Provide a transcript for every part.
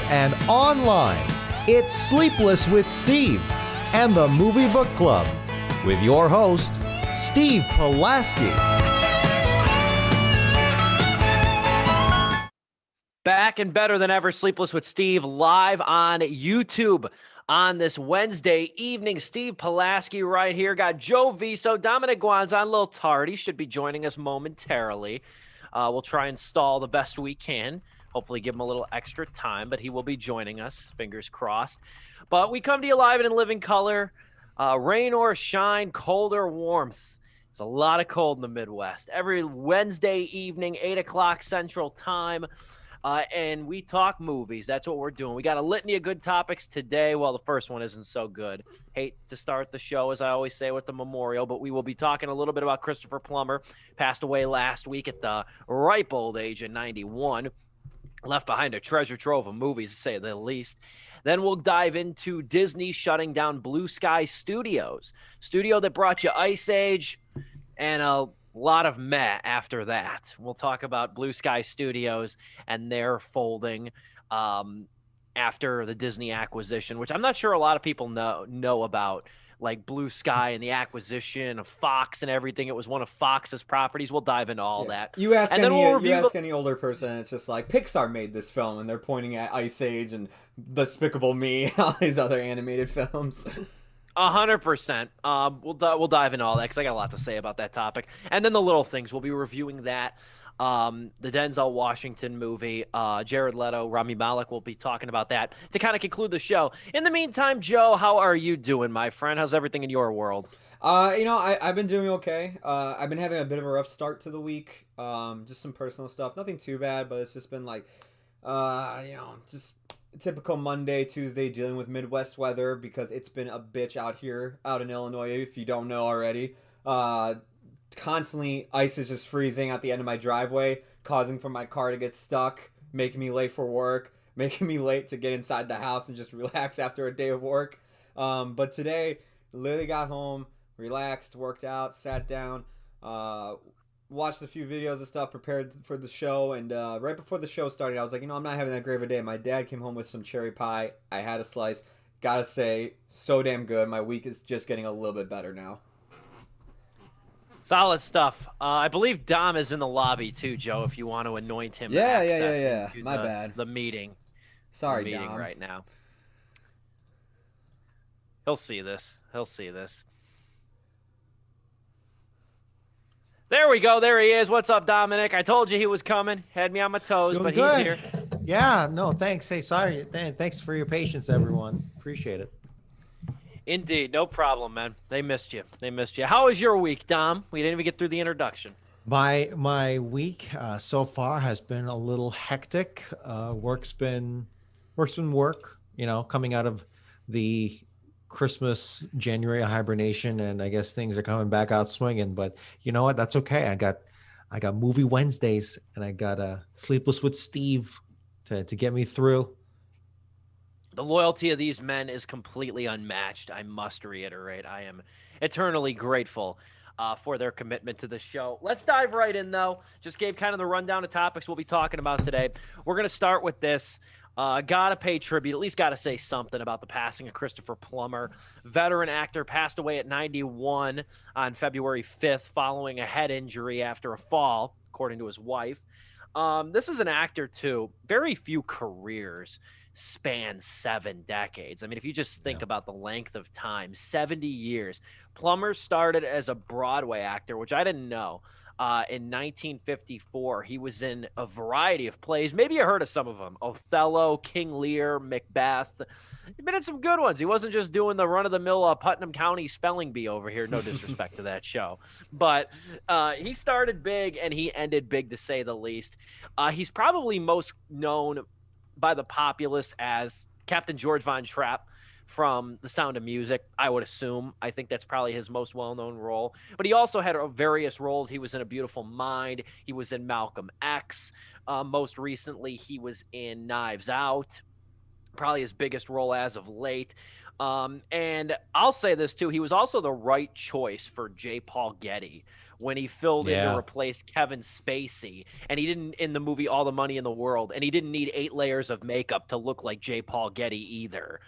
and online. It's Sleepless with Steve and the Movie Book Club with your host, Steve Pulaski. Back and better than ever, Sleepless with Steve, live on YouTube on this Wednesday evening. Steve Pulaski right here. Got Joe Viso, Dominic Guanzon, a little tardy, should be joining us momentarily. We'll try and stall the best we can. Hopefully give him a little extra time, but he will be joining us, fingers crossed. But we come to you live and in living color, rain or shine, cold or warmth. There's a lot of cold in the Midwest. Every Wednesday evening, 8 o'clock Central Time. And we talk movies. That's what we're doing. We got a litany of good topics today. Well, the first one isn't so good. Hate to start the show, as I always say, with the memorial, but we will be talking a little bit about Christopher Plummer. Passed away last week at the ripe old age of 91. Left behind a treasure trove of movies, to say the least. Then we'll dive into Disney shutting down Blue Sky Studios. Studio that brought you Ice Age and a lot of meh after that. We'll talk about Blue Sky Studios and their folding after the Disney acquisition, which I'm not sure a lot of people know about, like Blue Sky and the acquisition of Fox and everything. It was one of Fox's properties. We'll dive into all that. You ask any older person, it's just like Pixar made this film, and they're pointing at Ice Age and Despicable Me, all these other animated films. 100%. We'll dive into all that because I got a lot to say about that topic. And then the little things. We'll be reviewing that. The Denzel Washington movie. Jared Leto, Rami Malek will be talking about that to kind of conclude the show. In the meantime, Joe, how are you doing, my friend? How's everything in your world? I've been doing okay. I've been having a bit of a rough start to the week. Just some personal stuff. Nothing too bad, but it's just been like, just typical Monday, Tuesday dealing with Midwest weather because it's been a bitch out in Illinois, if you don't know already. Constantly, ice is just freezing at the end of my driveway, causing for my car to get stuck, making me late for work, making me late to get inside the house and just relax after a day of work. But today, literally got home, relaxed, worked out, sat down, watched a few videos and stuff, prepared for the show, and right before the show started, I was like, I'm not having that great of a day. My dad came home with some cherry pie. I had a slice. Gotta say, so damn good. My week is just getting a little bit better now. Solid stuff. I believe Dom is in the lobby too, Joe, if you want to anoint him. Yeah. My bad. The meeting. Sorry, the meeting Dom. Right now. He'll see this. There we go. There he is. What's up, Dominic? I told you he was coming. Had me on my toes, Doing but good. He's here. Yeah, no, thanks. Hey, sorry. Thanks for your patience, everyone. Appreciate it. Indeed. No problem, man. They missed you. How was your week, Dom? We didn't even get through the introduction. My week so far has been a little hectic. Work's been work, coming out of the Christmas, January hibernation, and I guess things are coming back out swinging. But you know what? That's okay. I got movie Wednesdays, and I got Sleepless with Steve to get me through. The loyalty of these men is completely unmatched. I must reiterate. I am eternally grateful for their commitment to the show. Let's dive right in, though. Just gave kind of the rundown of topics we'll be talking about today. We're going to start with this. Gotta pay tribute, at least gotta say something about the passing of Christopher Plummer. Veteran actor passed away at 91 on February 5th following a head injury after a fall, according to his wife. This is an actor, too. Very few careers span 7 decades. I mean, if you just think about the length of time, 70 years. Plummer started as a Broadway actor, which I didn't know. In 1954, he was in a variety of plays. Maybe you heard of some of them. Othello, King Lear, Macbeth. He's been in some good ones. He wasn't just doing the run-of-the-mill Putnam County spelling bee over here. No disrespect to that show. But he started big, and he ended big, to say the least. He's probably most known by the populace as Captain George Von Trapp from The Sound of Music, I would assume. I think that's probably his most well-known role. But he also had various roles. He was in A Beautiful Mind. He was in Malcolm X. Most recently, he was in Knives Out, probably his biggest role as of late. And I'll say this, too. He was also the right choice for J. Paul Getty when he filled in to Yeah. replace Kevin Spacey, and he didn't in the movie All the Money in the World, and he didn't need 8 layers of makeup to look like J. Paul Getty either.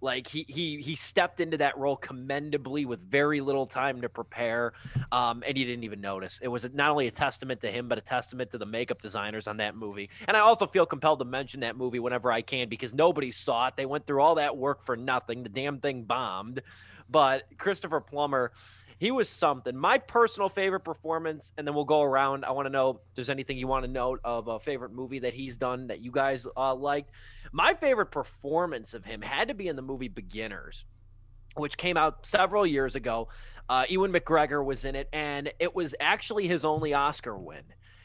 Like he stepped into that role commendably with very little time to prepare, and he didn't even notice. It was not only a testament to him, but a testament to the makeup designers on that movie. And I also feel compelled to mention that movie whenever I can because nobody saw it. They went through all that work for nothing. The damn thing bombed. But Christopher Plummer, he was something. My personal favorite performance, and then we'll go around. I want to know if there's anything you want to note of a favorite movie that he's done that you guys liked. My favorite performance of him had to be in the movie Beginners, which came out several years ago. Ewan McGregor was in it, and it was actually his only Oscar win.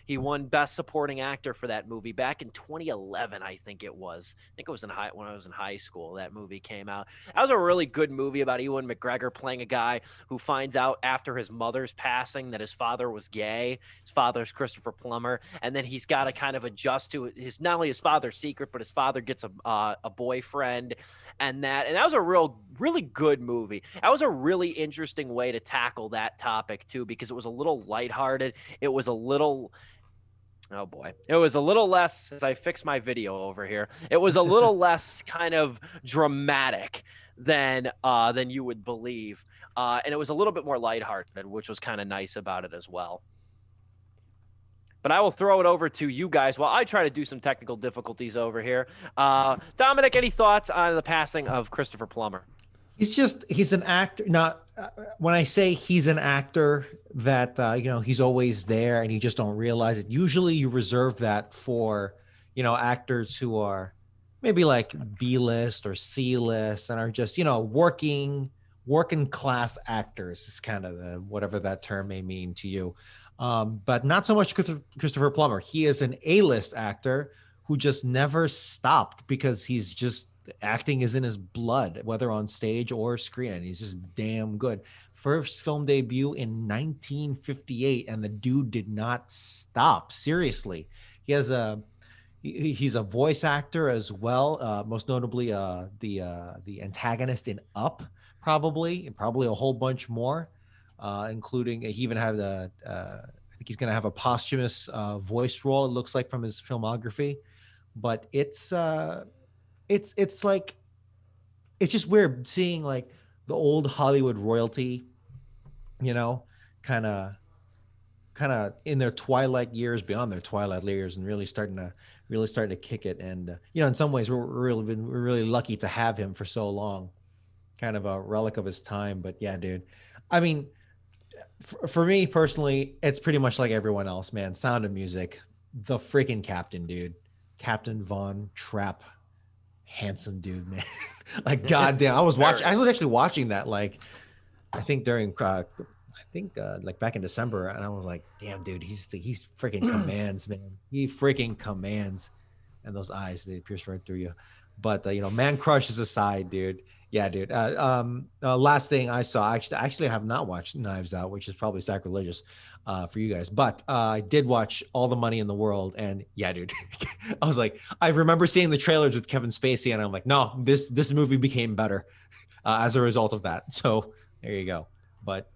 He won Best Supporting Actor for that movie back in 2011, I think it was. I think it was when I was in high school. That movie came out. That was a really good movie about Ewan McGregor playing a guy who finds out after his mother's passing that his father was gay. His father's Christopher Plummer, and then he's got to kind of adjust to his not only his father's secret, but his father gets a boyfriend, and that was a really good movie. That was a really interesting way to tackle that topic too, because it was a little lighthearted. It was a little. Oh boy. It was a little less, as I fix my video over here, it was a little less kind of dramatic than you would believe. And it was a little bit more lighthearted, which was kind of nice about it as well. But I will throw it over to you guys while I try to do some technical difficulties over here. Dominic, any thoughts on the passing of Christopher Plummer? He's an actor. Not when I say he's an actor that, he's always there and you just don't realize it. Usually you reserve that for, actors who are maybe like B-list or C-list and are just, working class actors is kind of whatever that term may mean to you. But not so much Christopher Plummer. He is an A-list actor who just never stopped because he's just acting is in his blood, whether on stage or screen, and he's just damn good. First film debut in 1958, and the dude did not stop. Seriously, he's a voice actor as well. Most notably, the antagonist in Up, probably a whole bunch more, including he even had I think he's going to have a posthumous voice role. It looks like from his filmography, but it's like it's just weird seeing like the old Hollywood royalty, kind of in their twilight years, beyond their twilight years, and really starting to kick it. And in some ways, we're really lucky to have him for so long, kind of a relic of his time. But yeah, dude, I mean, for me personally, it's pretty much like everyone else, man. Sound of Music, the freaking captain, dude, Captain Von Trapp. Handsome dude, man. Like goddamn, I was actually watching that like I think during like back in December, and I was like, damn dude, he's freaking commands, man. He freaking commands, and those eyes, they pierce right through you. But man crushes aside, dude. Yeah, dude. Last thing I saw, I actually have not watched Knives Out, which is probably sacrilegious for you guys, but I did watch All the Money in the World, and yeah, dude, I was like, I remember seeing the trailers with Kevin Spacey, and I'm like, no, this movie became better as a result of that. So there you go. But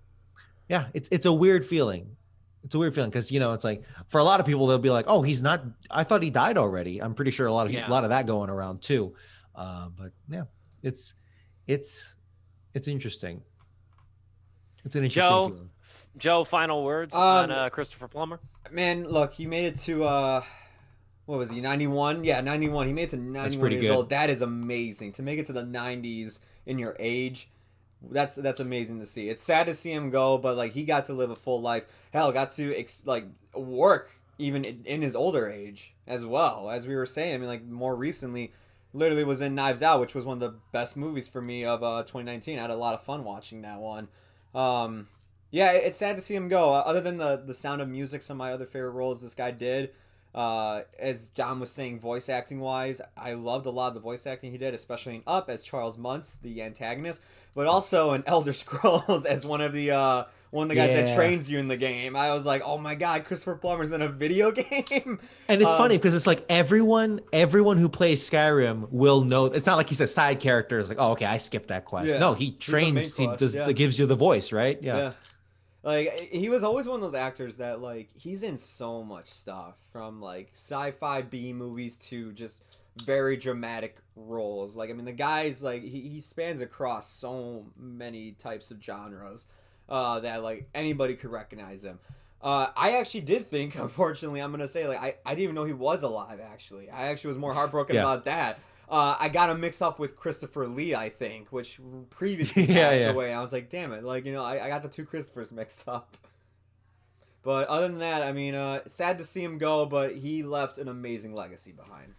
yeah, it's a weird feeling. It's a weird feeling because it's like for a lot of people they'll be like, oh, he's not. I thought he died already. I'm pretty sure a lot of that going around too. But yeah, it's interesting. It's an interesting feeling. Joe, final words on Christopher Plummer? Man, look, he made it to what was he, 91? Yeah, 91. He made it to 91 years old. That is amazing. To make it to the 90s in your age, that's amazing to see. It's sad to see him go, but like he got to live a full life. Hell, got to work even in his older age as well. As we were saying, I mean, like more recently, literally was in Knives Out, which was one of the best movies for me of 2019. I had a lot of fun watching that one. Yeah, it's sad to see him go. Other than the Sound of Music, some of my other favorite roles this guy did. As John was saying, voice acting wise, I loved a lot of the voice acting he did, especially in Up as Charles Muntz, the antagonist, but also in Elder Scrolls as one of the guys that trains you in the game. I was like, oh my god, Christopher Plummer's in a video game. And it's funny because it's like everyone who plays Skyrim will know. It's not like he's a side character. It's like, oh, okay, I skipped that quest. Yeah. No, he trains. He gives you the voice, right? Yeah. Like, he was always one of those actors that, like, he's in so much stuff, from like sci-fi B movies to just very dramatic roles. Like, I mean, the guy's like, he spans across so many types of genres that like anybody could recognize him. I actually did think, unfortunately, I'm gonna say, like, I didn't even know he was alive. Actually, I actually was more heartbroken Yeah. about that. I got him mixed up with Christopher Lee, I think, which previously Yeah, passed yeah. away. I was like, damn it, like, I got the two Christophers mixed up. But other than that, I mean, sad to see him go, but he left an amazing legacy behind.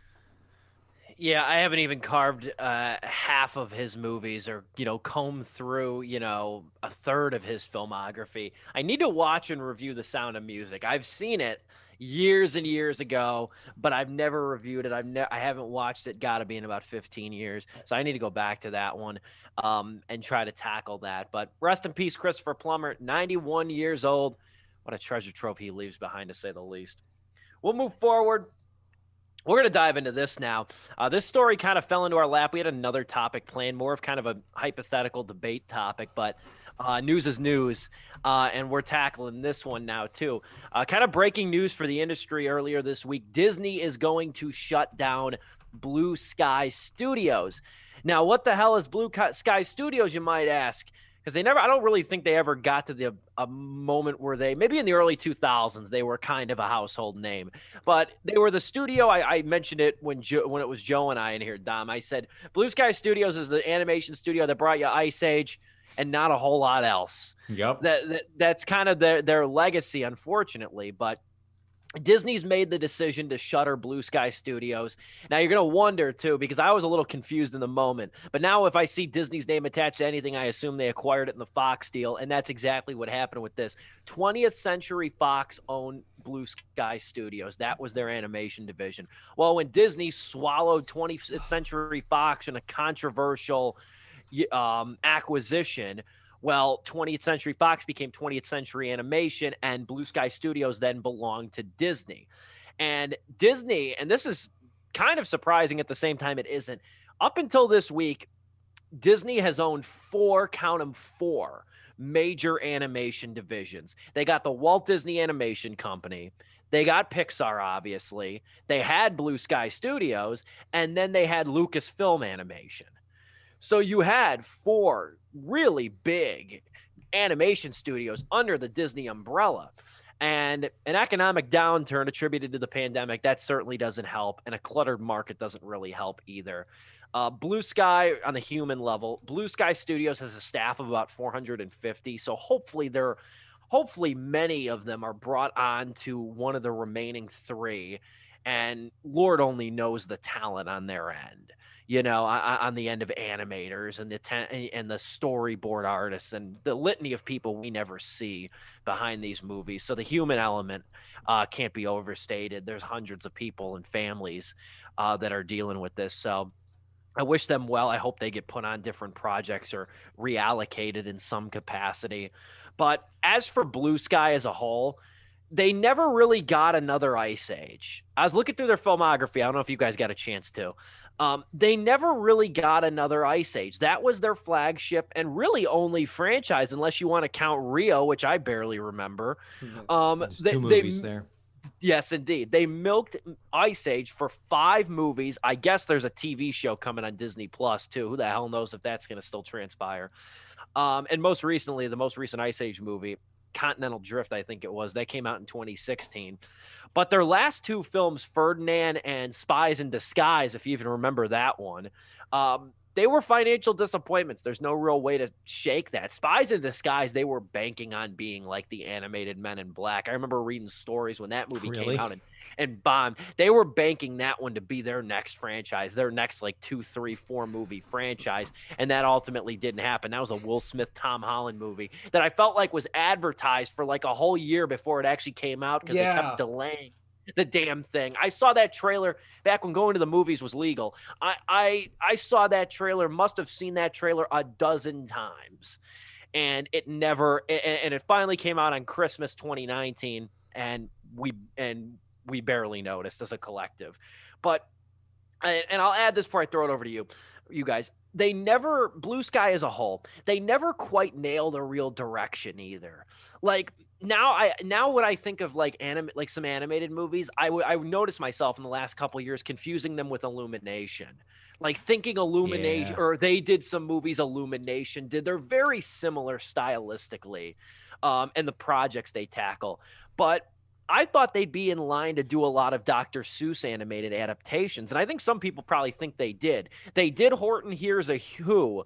Yeah, I haven't even carved half of his movies or, combed through, a third of his filmography. I need to watch and review The Sound of Music. I've seen it years and years ago, but I've never reviewed it. I haven't watched it, got to be in about 15 years. So I need to go back to that one and try to tackle that. But rest in peace, Christopher Plummer, 91 years old. What a treasure trove he leaves behind, to say the least. We'll move forward. We're going to dive into this now. This story kind of fell into our lap. We had another topic planned, more of kind of a hypothetical debate topic, but news is news, and we're tackling this one now too. Kind of breaking news for the industry earlier this week. Disney is going to shut down Blue Sky Studios. Now, what the hell is Blue Sky Studios, you might ask? Because I don't really think they ever got to a moment where maybe in the early 2000s, they were kind of a household name. But they were the studio. I mentioned it when it was Joe and I in here, Dom. I said, Blue Sky Studios is the animation studio that brought you Ice Age and not a whole lot else. Yep. That's kind of their legacy, unfortunately. But Disney's made the decision to shutter Blue Sky Studios. Now, you're going to wonder, too, because I was a little confused in the moment. But now if I see Disney's name attached to anything, I assume they acquired it in the Fox deal, and that's exactly what happened with this. 20th Century Fox owned Blue Sky Studios. That was their animation division. Well, when Disney swallowed 20th Century Fox in a controversial acquisition, well, 20th Century Fox became 20th Century Animation, and Blue Sky Studios then belonged to Disney. And Disney, and this is kind of surprising at the same time it isn't, up until this week, Disney has owned count them, four major animation divisions. They got the Walt Disney Animation Company. They got Pixar, obviously. They had Blue Sky Studios, and then they had Lucasfilm Animation. So you had four really big animation studios under the Disney umbrella. And an economic downturn attributed to the pandemic, that certainly doesn't help. And a cluttered market doesn't really help either. Blue Sky, on the human level, Blue Sky Studios has a staff of about 450. So hopefully many of them are brought on to one of the remaining three. And Lord only knows the talent on their end. On the end of animators and the storyboard artists and the litany of people we never see behind these movies. So the human element can't be overstated. There's hundreds of people and families that are dealing with this. So I wish them well. I hope they get put on different projects or reallocated in some capacity. But as for Blue Sky as a whole, they never really got another Ice Age. I was looking through their filmography. I don't know if you guys got a chance to. They never really got another Ice Age. That was their flagship and really only franchise, unless you want to count Rio, which I barely remember. There's two movies there. Yes, indeed. They milked Ice Age for 5 movies. I guess there's a TV show coming on Disney Plus too. Who the hell knows if that's going to still transpire? And most recently, the most recent Ice Age movie, Continental Drift, I think it was, that came out in 2016. But their last 2 films, Ferdinand and Spies in Disguise, if you even remember that one, they were financial disappointments. There's no real way to shake that. Spies in Disguise, they were banking on being like the animated Men in Black. I remember reading stories when that movie came out and bombed. They were banking that one to be their next franchise, their next like 2, 3, 4 movie franchise. And that ultimately didn't happen. That was a Will Smith, Tom Holland movie that I felt like was advertised for like a whole year before it actually came out because they kept delaying the damn thing. I saw that trailer back when going to the movies was legal. I saw that trailer, must have seen that trailer a dozen times. And it finally came out on Christmas 2019, and we barely noticed as a collective. But and I'll add this before I throw it over to you guys. they never, Blue Sky as a whole, they never quite nailed a real direction either. Like now when I think of like like some animated movies, I notice myself in the last couple of years confusing them with Illumination. Like thinking Illumination, Yeah. or they did some movies Illumination did. They're very similar stylistically, and the projects they tackle. But I thought they'd be in line to do a lot of Dr. Seuss animated adaptations. And I think some people probably think they did. They did Horton Hears a Who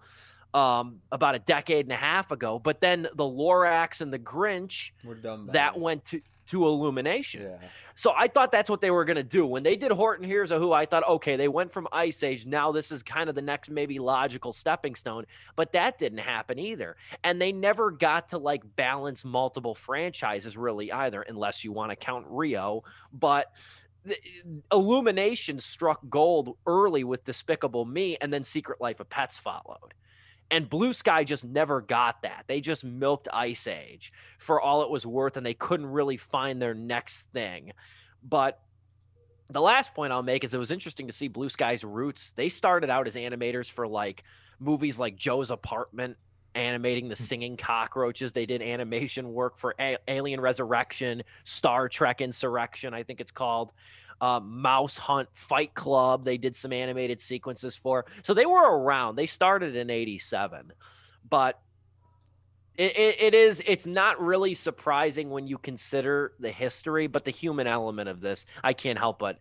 about a decade and a half ago, but then the Lorax and the Grinch, We're done by that it. went to Illumination. Yeah. So I thought that's what they were going to do. When they did Horton Hears a Who, I thought, okay, they went from Ice Age. Now this is kind of the next maybe logical stepping stone, but that didn't happen either. And they never got to like balance multiple franchises really either, unless you want to count Rio. But Illumination struck gold early with Despicable Me, and then Secret Life of Pets followed. And Blue Sky just never got that. They just milked Ice Age for all it was worth, and they couldn't really find their next thing. But the last point I'll make is it was interesting to see Blue Sky's roots. They started out as animators for like movies like Joe's Apartment, animating the singing cockroaches. They did animation work for Alien Resurrection, Star Trek Insurrection, I think it's called. Mouse Hunt, Fight Club, they did some animated sequences for. So they were around. They started in 87. But it's not really surprising when you consider the history, but the human element of this, I can't help but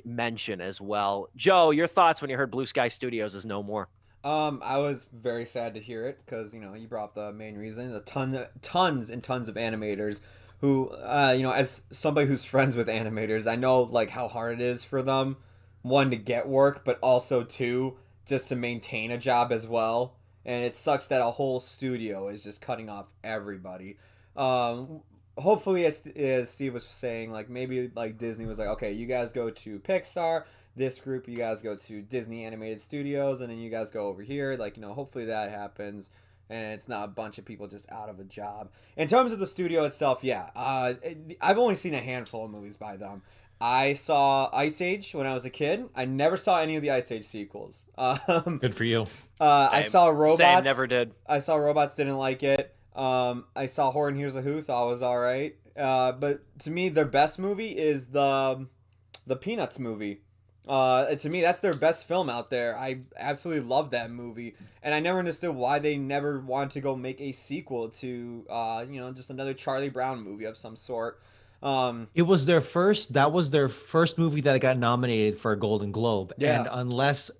mention as well. Joe, your thoughts when you heard Blue Sky Studios is no more? I was very sad to hear it because, you brought up the main reason. Tons and tons of animators who, as somebody who's friends with animators, I know like how hard it is for them, one, to get work, but also two, just to maintain a job as well. And it sucks that a whole studio is just cutting off everybody. Hopefully, as Steve was saying, like maybe like Disney was like, okay, you guys go to Pixar, this group, you guys go to Disney Animated Studios, and then you guys go over here. Like, hopefully that happens, and it's not a bunch of people just out of a job. In terms of the studio itself, yeah, I've only seen a handful of movies by them. I saw Ice Age when I was a kid. I never saw any of the Ice Age sequels. Good for you. I saw Robots. Same, never did. I saw Robots, didn't like it. I saw Horton Hears a Who, thought it was all right. But to me, their best movie is the Peanuts movie. To me, that's their best film out there. I absolutely love that movie, and I never understood why they never wanted to go make a sequel to, just another Charlie Brown movie of some sort. It was their first. That was their first movie that got nominated for a Golden Globe. Yeah. And unless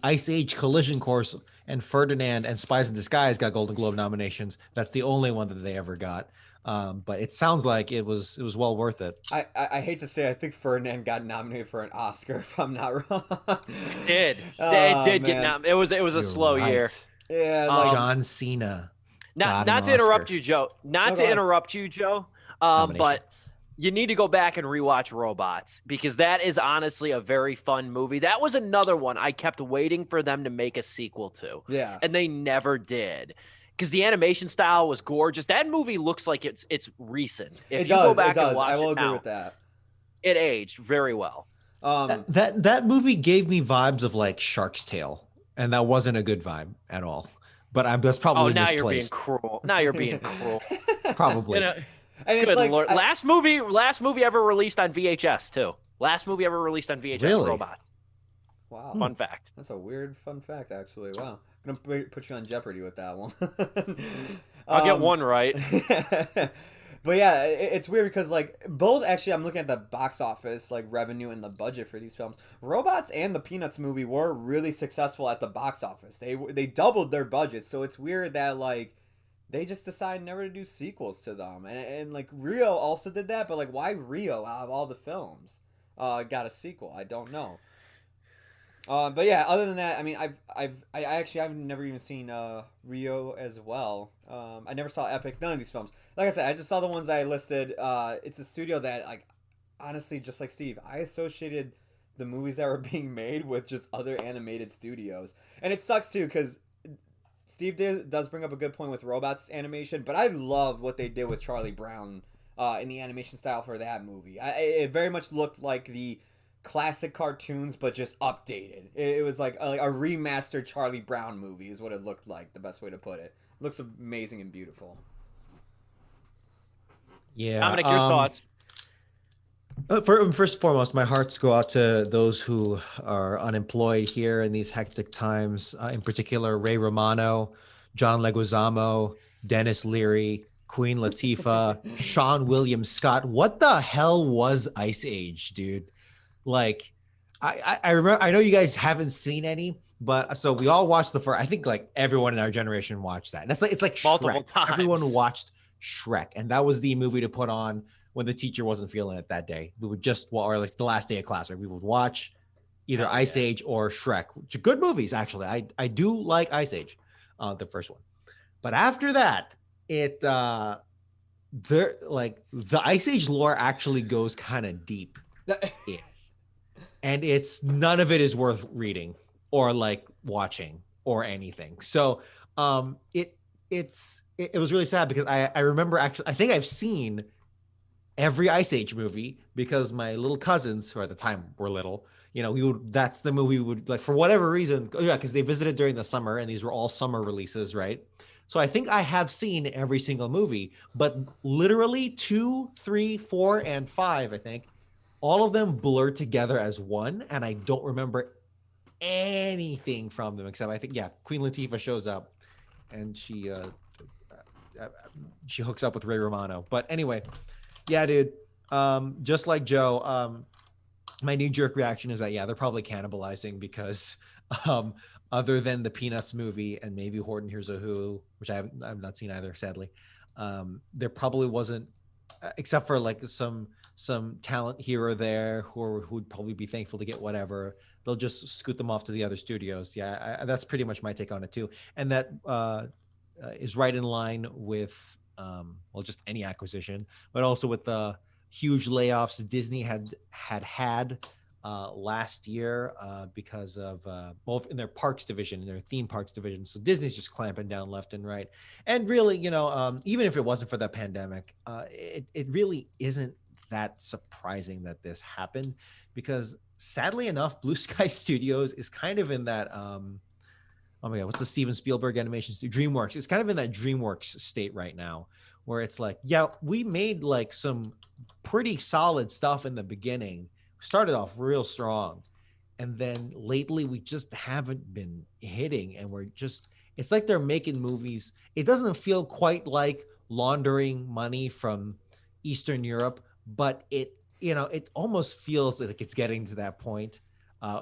Ice Age, Collision Course, and Ferdinand and Spies in Disguise got Golden Globe nominations, that's the only one that they ever got. But it sounds like it was well worth it. I hate to say, I think Ferdinand got nominated for an Oscar, if I'm not wrong. It did. Oh, It did get man. nominated. It was a You're slow right. year. Yeah, like, John Cena. got Not an to interrupt Oscar. you, Joe. No, go ahead. Nomination. But you need to go back and rewatch Robots, because that is honestly a very fun movie. That was another one I kept waiting for them to make a sequel to, yeah. and they never did. Because the animation style was gorgeous. That movie looks like it's recent. If It you go does. back It does. and watch I will it agree now, with that. it aged very well. That movie gave me vibes of like Shark's Tale, and that wasn't a good vibe at all. But that's Oh, probably now misplaced. you're being cruel. Now you're being cruel. Probably. You know, And it's good like, Lord. Last movie ever released on VHS too. Last movie ever released on VHS. Really? Robots. wow. Fun fact. That's a weird fun fact, actually. Wow. I'm going to put you on Jeopardy with that one. I'll get one right. But yeah, it's weird because like both, actually, I'm looking at the box office like revenue and the budget for these films. Robots and the Peanuts movie were really successful at the box office. They doubled their budget, so it's weird that like they just decided never to do sequels to them. And like Rio also did that, but like why Rio out of all the films got a sequel? I don't know. But yeah, other than that, I mean, I've never even seen Rio as well. I never saw Epic, none of these films. Like I said, I just saw the ones that I listed. It's a studio that, like, honestly, just like Steve, I associated the movies that were being made with just other animated studios, and it sucks too because Steve does bring up a good point with Robots animation, but I love what they did with Charlie Brown in the animation style for that movie. It very much looked like the classic cartoons, but just updated. It was like a remastered Charlie Brown movie is what it looked like. The best way to put it. It looks amazing and beautiful. Yeah. Dominic, your thoughts? First and foremost, my hearts go out to those who are unemployed here in these hectic times. In particular, Ray Romano, John Leguizamo, Dennis Leary, Queen Latifah, Sean William Scott. What the hell was Ice Age, dude? Like, I remember. I know you guys haven't seen any, but so we all watched the first. I think like everyone in our generation watched that. And it's like Multiple Shrek. times. Everyone watched Shrek, and that was the movie to put on when the teacher wasn't feeling it that day. We would just, or like the last day of class, right? We would watch either Ice Age or Shrek, which are good movies, actually. I do like Ice Age, the first one. But after that, the Ice Age lore actually goes kind of deep. And none of it is worth reading or like watching or anything. So it was really sad because I remember actually, I think I've seen every Ice Age movie because my little cousins, who at the time were little, that's the movie we would like for whatever reason. Yeah, because they visited during the summer and these were all summer releases, right? So I think I have seen every single movie, but literally 2, 3, 4, and 5, I think, all of them blur together as one, and I don't remember anything from them except I think, Queen Latifah shows up and she hooks up with Ray Romano. But anyway, yeah, dude. Just like Joe, my knee-jerk reaction is that they're probably cannibalizing because other than the Peanuts movie and maybe Horton Hears a Who, which I've not seen either, sadly, there probably wasn't, except for like some talent here or there who would probably be thankful to get whatever. They'll just scoot them off to the other studios. That's pretty much my take on it too, and that is right in line with just any acquisition, but also with the huge layoffs Disney had last year because of both in their parks division and their theme parks division. So Disney's just clamping down left and right. And really, even if it wasn't for the pandemic, it really isn't that surprising that this happened because sadly enough, Blue Sky Studios is kind of in that oh my God, what's the Steven Spielberg animation studio? DreamWorks. It's kind of in that DreamWorks state right now where it's like, we made like some pretty solid stuff in the beginning. Started off real strong. And then lately we just haven't been hitting and it's like they're making movies. It doesn't feel quite like laundering money from Eastern Europe, but it almost feels like it's getting to that point.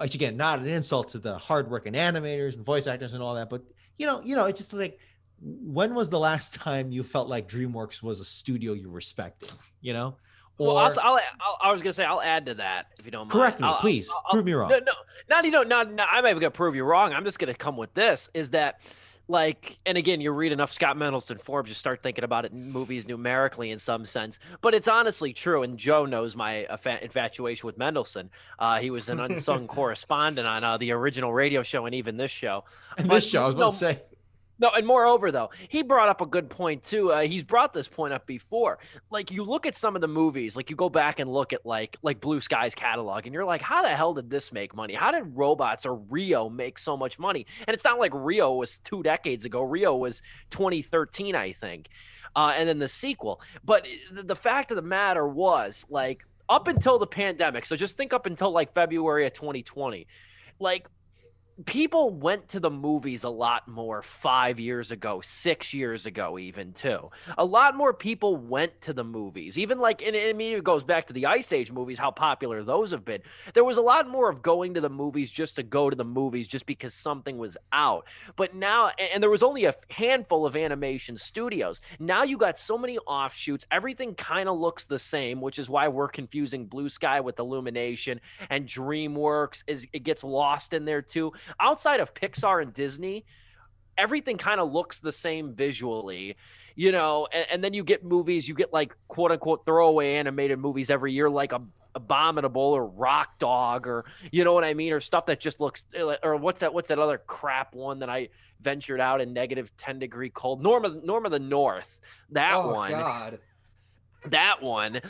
Which again, not an insult to the hardworking animators and voice actors and all that, but it's just like, when was the last time you felt like DreamWorks was a studio you respected? Or Well, I was gonna say I'll add to that if you don't mind. Correct me, please. Prove me wrong. No, I'm not even gonna prove you wrong. I'm just gonna come with this: is that like, and again, you read enough Scott Mendelson Forbes, you start thinking about it in movies numerically in some sense. But it's honestly true, and Joe knows my infatuation with Mendelson. He was an unsung correspondent on the original radio show and even this show. And this show, I was about to say. No, and moreover, though, he brought up a good point, too. He's brought this point up before. Like, you look at some of the movies, like, you go back and look at, like Blue Sky's catalog, and you're like, how the hell did this make money? How did Robots or Rio make so much money? And it's not like Rio was 2 decades ago. Rio was 2013, I think, and then the sequel. But the fact of the matter was, like, up until the pandemic, so just think up until, like, February of 2020, like, people went to the movies a lot more 5 years ago, 6 years ago, even too. A lot more people went to the movies, even like, and I mean, it goes back to the Ice Age movies, how popular those have been. There was a lot more of going to the movies just to go to the movies just because something was out. But now, and there was only a handful of animation studios. Now you got so many offshoots. Everything kind of looks the same, which is why we're confusing Blue Sky with Illumination, and DreamWorks it gets lost in there too. Outside of Pixar and Disney, everything kind of looks the same visually, and then you get movies, you get like quote unquote throwaway animated movies every year, like Abominable or Rock Dog, or you know what I mean, or stuff that just looks, or what's that other crap one that I ventured out in -10 degree cold, Norm of the North, that one. God. That one.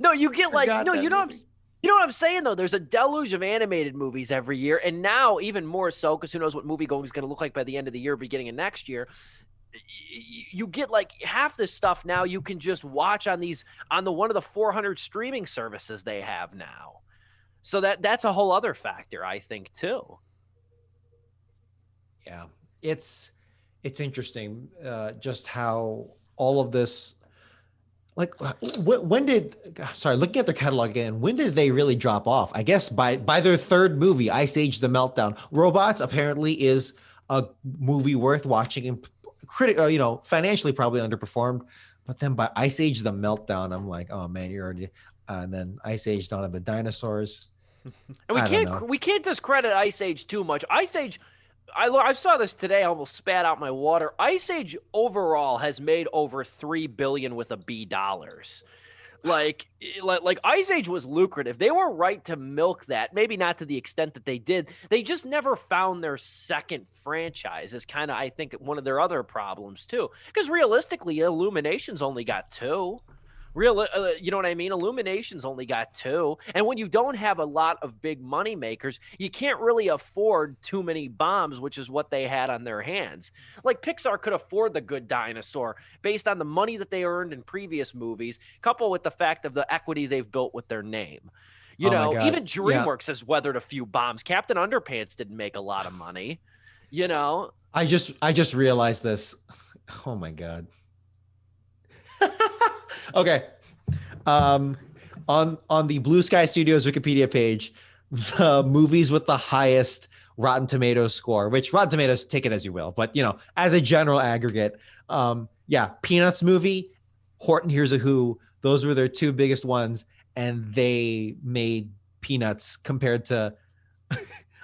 No, you get like, no, you know, You know what I'm saying, though? There's a deluge of animated movies every year, and now even more so, because who knows what movie going is going to look like by the end of the year, beginning of next year. You get like half this stuff now you can just watch on the one of the 400 streaming services they have now. So that's a whole other factor, I think, too. Yeah, it's interesting, just how all of this, like, when did, sorry, looking at their catalog again, when did they really drop off? I guess by their third movie, Ice Age: The Meltdown. Robots apparently is a movie worth watching, and financially probably underperformed. But then by Ice Age: The Meltdown, I'm like, oh man, you're already. And then Ice Age: Dawn of the Dinosaurs. And I don't know. we can't discredit Ice Age too much. Ice Age, I saw this today. I almost spat out my water. Ice Age overall has made over $3 billion with a B dollars. Like Ice Age was lucrative. They were right to milk that. Maybe not to the extent that they did. They just never found their second franchise. Is kind of, I think, one of their other problems too. Because realistically, Illumination's only got two. You know what I mean? Illumination's only got two. And when you don't have a lot of big money makers, you can't really afford too many bombs, which is what they had on their hands. Like Pixar could afford The Good Dinosaur based on the money that they earned in previous movies, coupled with the fact of the equity they've built with their name. You Oh my know, God. even Yeah. DreamWorks has weathered a few bombs. Captain Underpants didn't make a lot of money, you know? I just realized this. Oh my God. Okay. Um, on the Blue Sky Studios Wikipedia page, the movies with the highest Rotten Tomatoes score, which Rotten Tomatoes, take it as you will, but as a general aggregate, yeah, Peanuts movie, Horton Hears a Who, those were their two biggest ones, and they made Peanuts compared to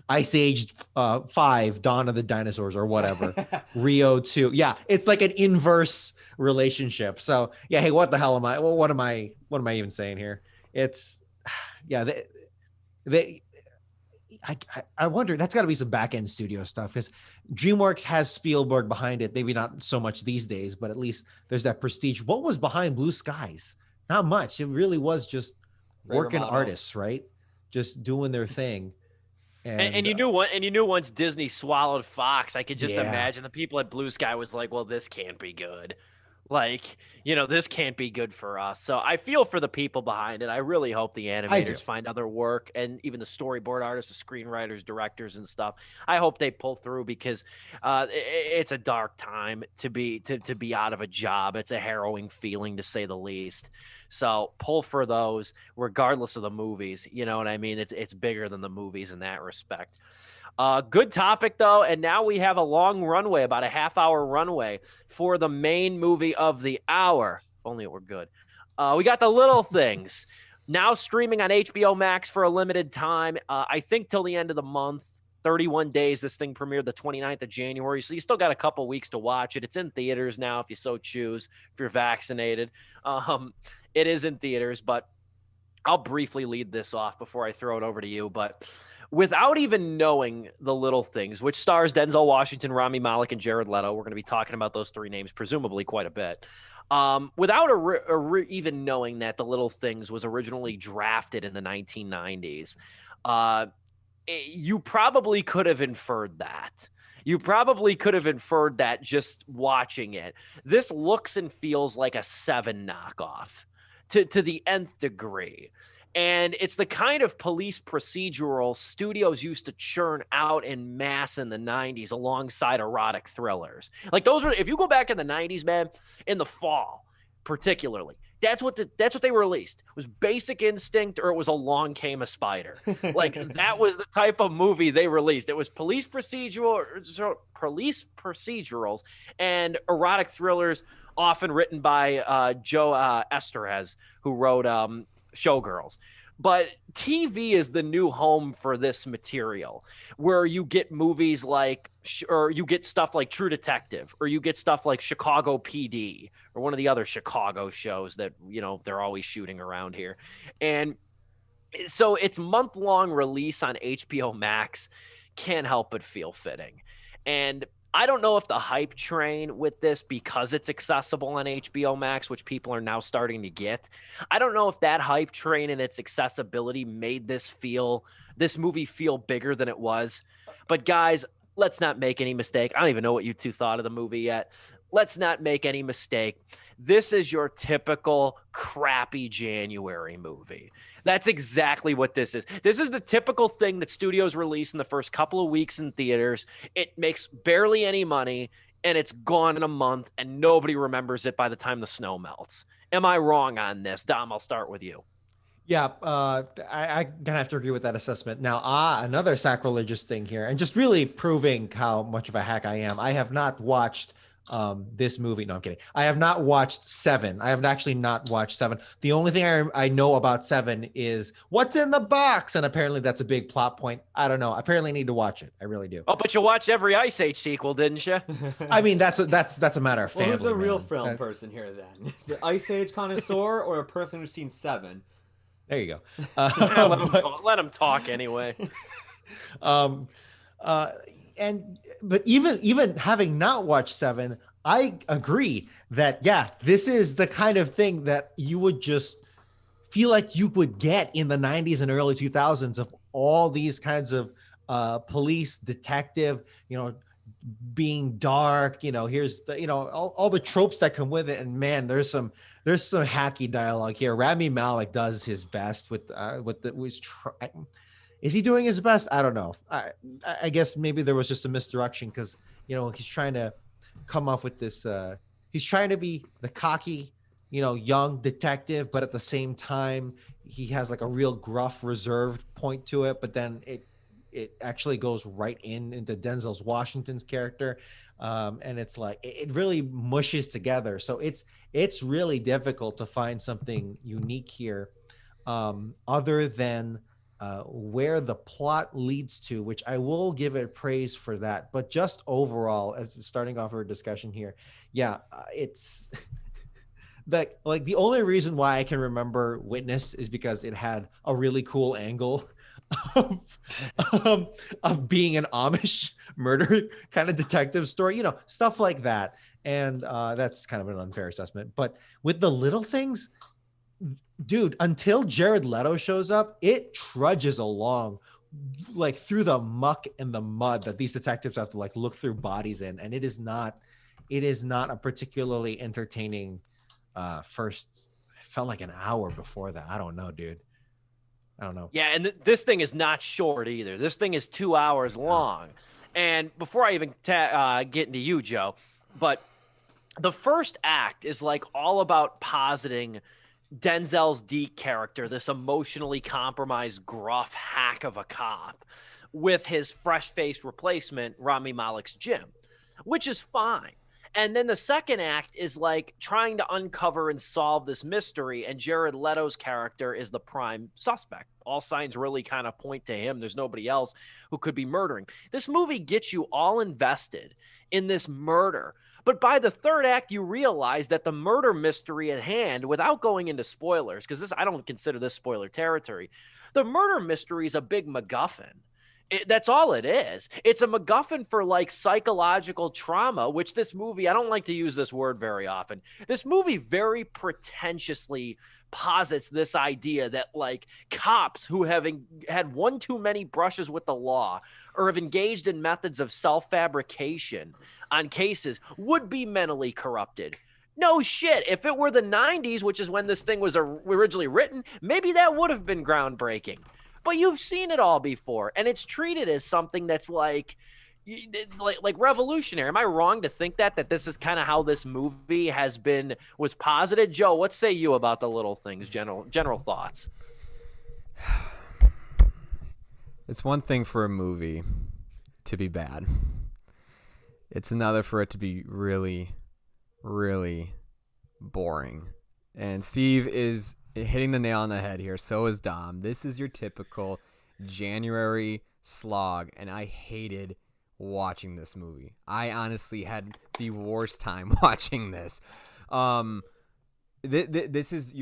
Ice Age 5, Dawn of the Dinosaurs, or whatever. Rio 2. Yeah, it's like an inverse relationship. So yeah, hey, what the hell am I? Well, what am I even saying here? It's yeah, they I wonder, that's got to be some back end studio stuff, because DreamWorks has Spielberg behind it. Maybe not so much these days, but at least there's that prestige. What was behind Blue Skies? Not much. It really was just Ray working Romano. artists, right? Just doing their thing. And And you knew once Disney swallowed Fox, I could just yeah, imagine the people at Blue Sky was like, well, this can't be good. Like, this can't be good for us. So I feel for the people behind it. I really hope the I do. animators find other work, and even the storyboard artists, the screenwriters, directors, and stuff. I hope they pull through, because it's a dark time to be out of a job. It's a harrowing feeling, to say the least. So pull for those, regardless of the movies. You know what I mean? It's bigger than the movies in that respect. Good topic, though. And now we have a long runway, about a half-hour runway for the main movie of the hour. If only it were good. We got The Little Things, now streaming on HBO Max for a limited time. I think till the end of the month. 31 days. This thing premiered the 29th of January. So you still got a couple weeks to watch it. It's in theaters now, if you so choose, if you're vaccinated. It is in theaters, but I'll briefly lead this off before I throw it over to you. But without even knowing The Little Things, which stars Denzel Washington, Rami Malek, and Jared Leto, we're going to be talking about those three names presumably quite a bit. Without even knowing that The Little Things was originally drafted in the 1990s, you probably could have inferred that. You probably could have inferred that just watching it. This looks and feels like a Seven knockoff to the nth degree. And it's the kind of police procedural studios used to churn out in mass in the 90s alongside erotic thrillers. Like those were, if you go back in the 90s, man, in the fall particularly, that's what they released. It was Basic Instinct, or it was Along Came a Spider. Like that was the type of movie they released. It was police procedurals and erotic thrillers, often written by Joe Esterhaz, who wrote Showgirls. But TV is the new home for this material, where you get movies like, or you get stuff like True Detective, or you get stuff like Chicago PD, or one of the other Chicago shows that, they're always shooting around here. And so its month-long release on HBO Max can't help but feel fitting. And I don't know if the hype train with this, because it's accessible on HBO Max, which people are now starting to get, I don't know if that hype train and its accessibility made this movie feel bigger than it was. But guys, let's not make any mistake. I don't even know what you two thought of the movie yet. Let's not make any mistake. This is your typical crappy January movie. That's exactly what this is. This is the typical thing that studios release in the first couple of weeks in theaters. It makes barely any money, and it's gone in a month, and nobody remembers it by the time the snow melts. Am I wrong on this? Dom, I'll start with you. Yeah, I gonna have to agree with that assessment. Now, another sacrilegious thing here, and just really proving how much of a hack I am. I have not watched this movie. No, I'm kidding. I have not watched Seven. I have actually not watched Seven. The only thing I know about Seven is what's in the box, and apparently that's a big plot point. I don't know. Apparently, I need to watch it. I really do. Oh, but you watched every Ice Age sequel, didn't you? I mean, that's a matter of family. Well, who's the real man. film person here then? The Ice Age connoisseur or a person who's seen Seven? There you go. Let him talk anyway. But even having not watched Seven, I agree that this is the kind of thing that you would just feel like you would get in the 90s and early 2000s of all these kinds of police detective, being dark, here's the, all the tropes that come with it. And man, there's some hacky dialogue here. Rami Malek does his best with is he doing his best? I don't know. I guess maybe there was just a misdirection because, he's trying to come off with this. He's trying to be the cocky, young detective, but at the same time, he has like a real gruff, reserved point to it. But then it actually goes right into Denzel Washington's character. And it's like, it really mushes together. So it's really difficult to find something unique here other than where the plot leads to, which I will give it praise for that. But just overall, as starting off our discussion here, it's like the only reason why I can remember Witness is because it had a really cool angle of being an Amish murder kind of detective story, stuff like that. And that's kind of an unfair assessment. But with the little things, dude, until Jared Leto shows up, it trudges along like through the muck and the mud that these detectives have to like look through bodies in. And it is not a particularly entertaining first. It felt like an hour before that. I don't know, dude. I don't know. Yeah, and this thing is not short either. This thing is 2 hours long. And before I even get into you, Joe, but the first act is like all about positing Denzel's Deke character, this emotionally compromised, gruff hack of a cop, with his fresh-faced replacement, Rami Malek's Jim, which is fine. And then the second act is like trying to uncover and solve this mystery, and Jared Leto's character is the prime suspect. All signs really kind of point to him. There's nobody else who could be murdering. This movie gets you all invested in this murder. But by the third act, you realize that the murder mystery at hand, without going into spoilers, because I don't consider this spoiler territory, the murder mystery is a big MacGuffin. That's all it is. It's a MacGuffin for like psychological trauma, which this movie, I don't like to use this word very often. This movie very pretentiously posits this idea that like cops who have had one too many brushes with the law or have engaged in methods of self-fabrication on cases would be mentally corrupted. No shit. If it were the 90s, which is when this thing was originally written, maybe that would have been groundbreaking. But you've seen it all before, and it's treated as something that's like revolutionary. Am I wrong to think that this is kind of how this movie was posited? Joe, what say you about the little things? General thoughts. It's one thing for a movie to be bad. It's another for it to be really, really boring. And Steve is hitting the nail on the head here. So is Dom. This is your typical January slog, and I hated watching this movie. I honestly had the worst time watching this. This is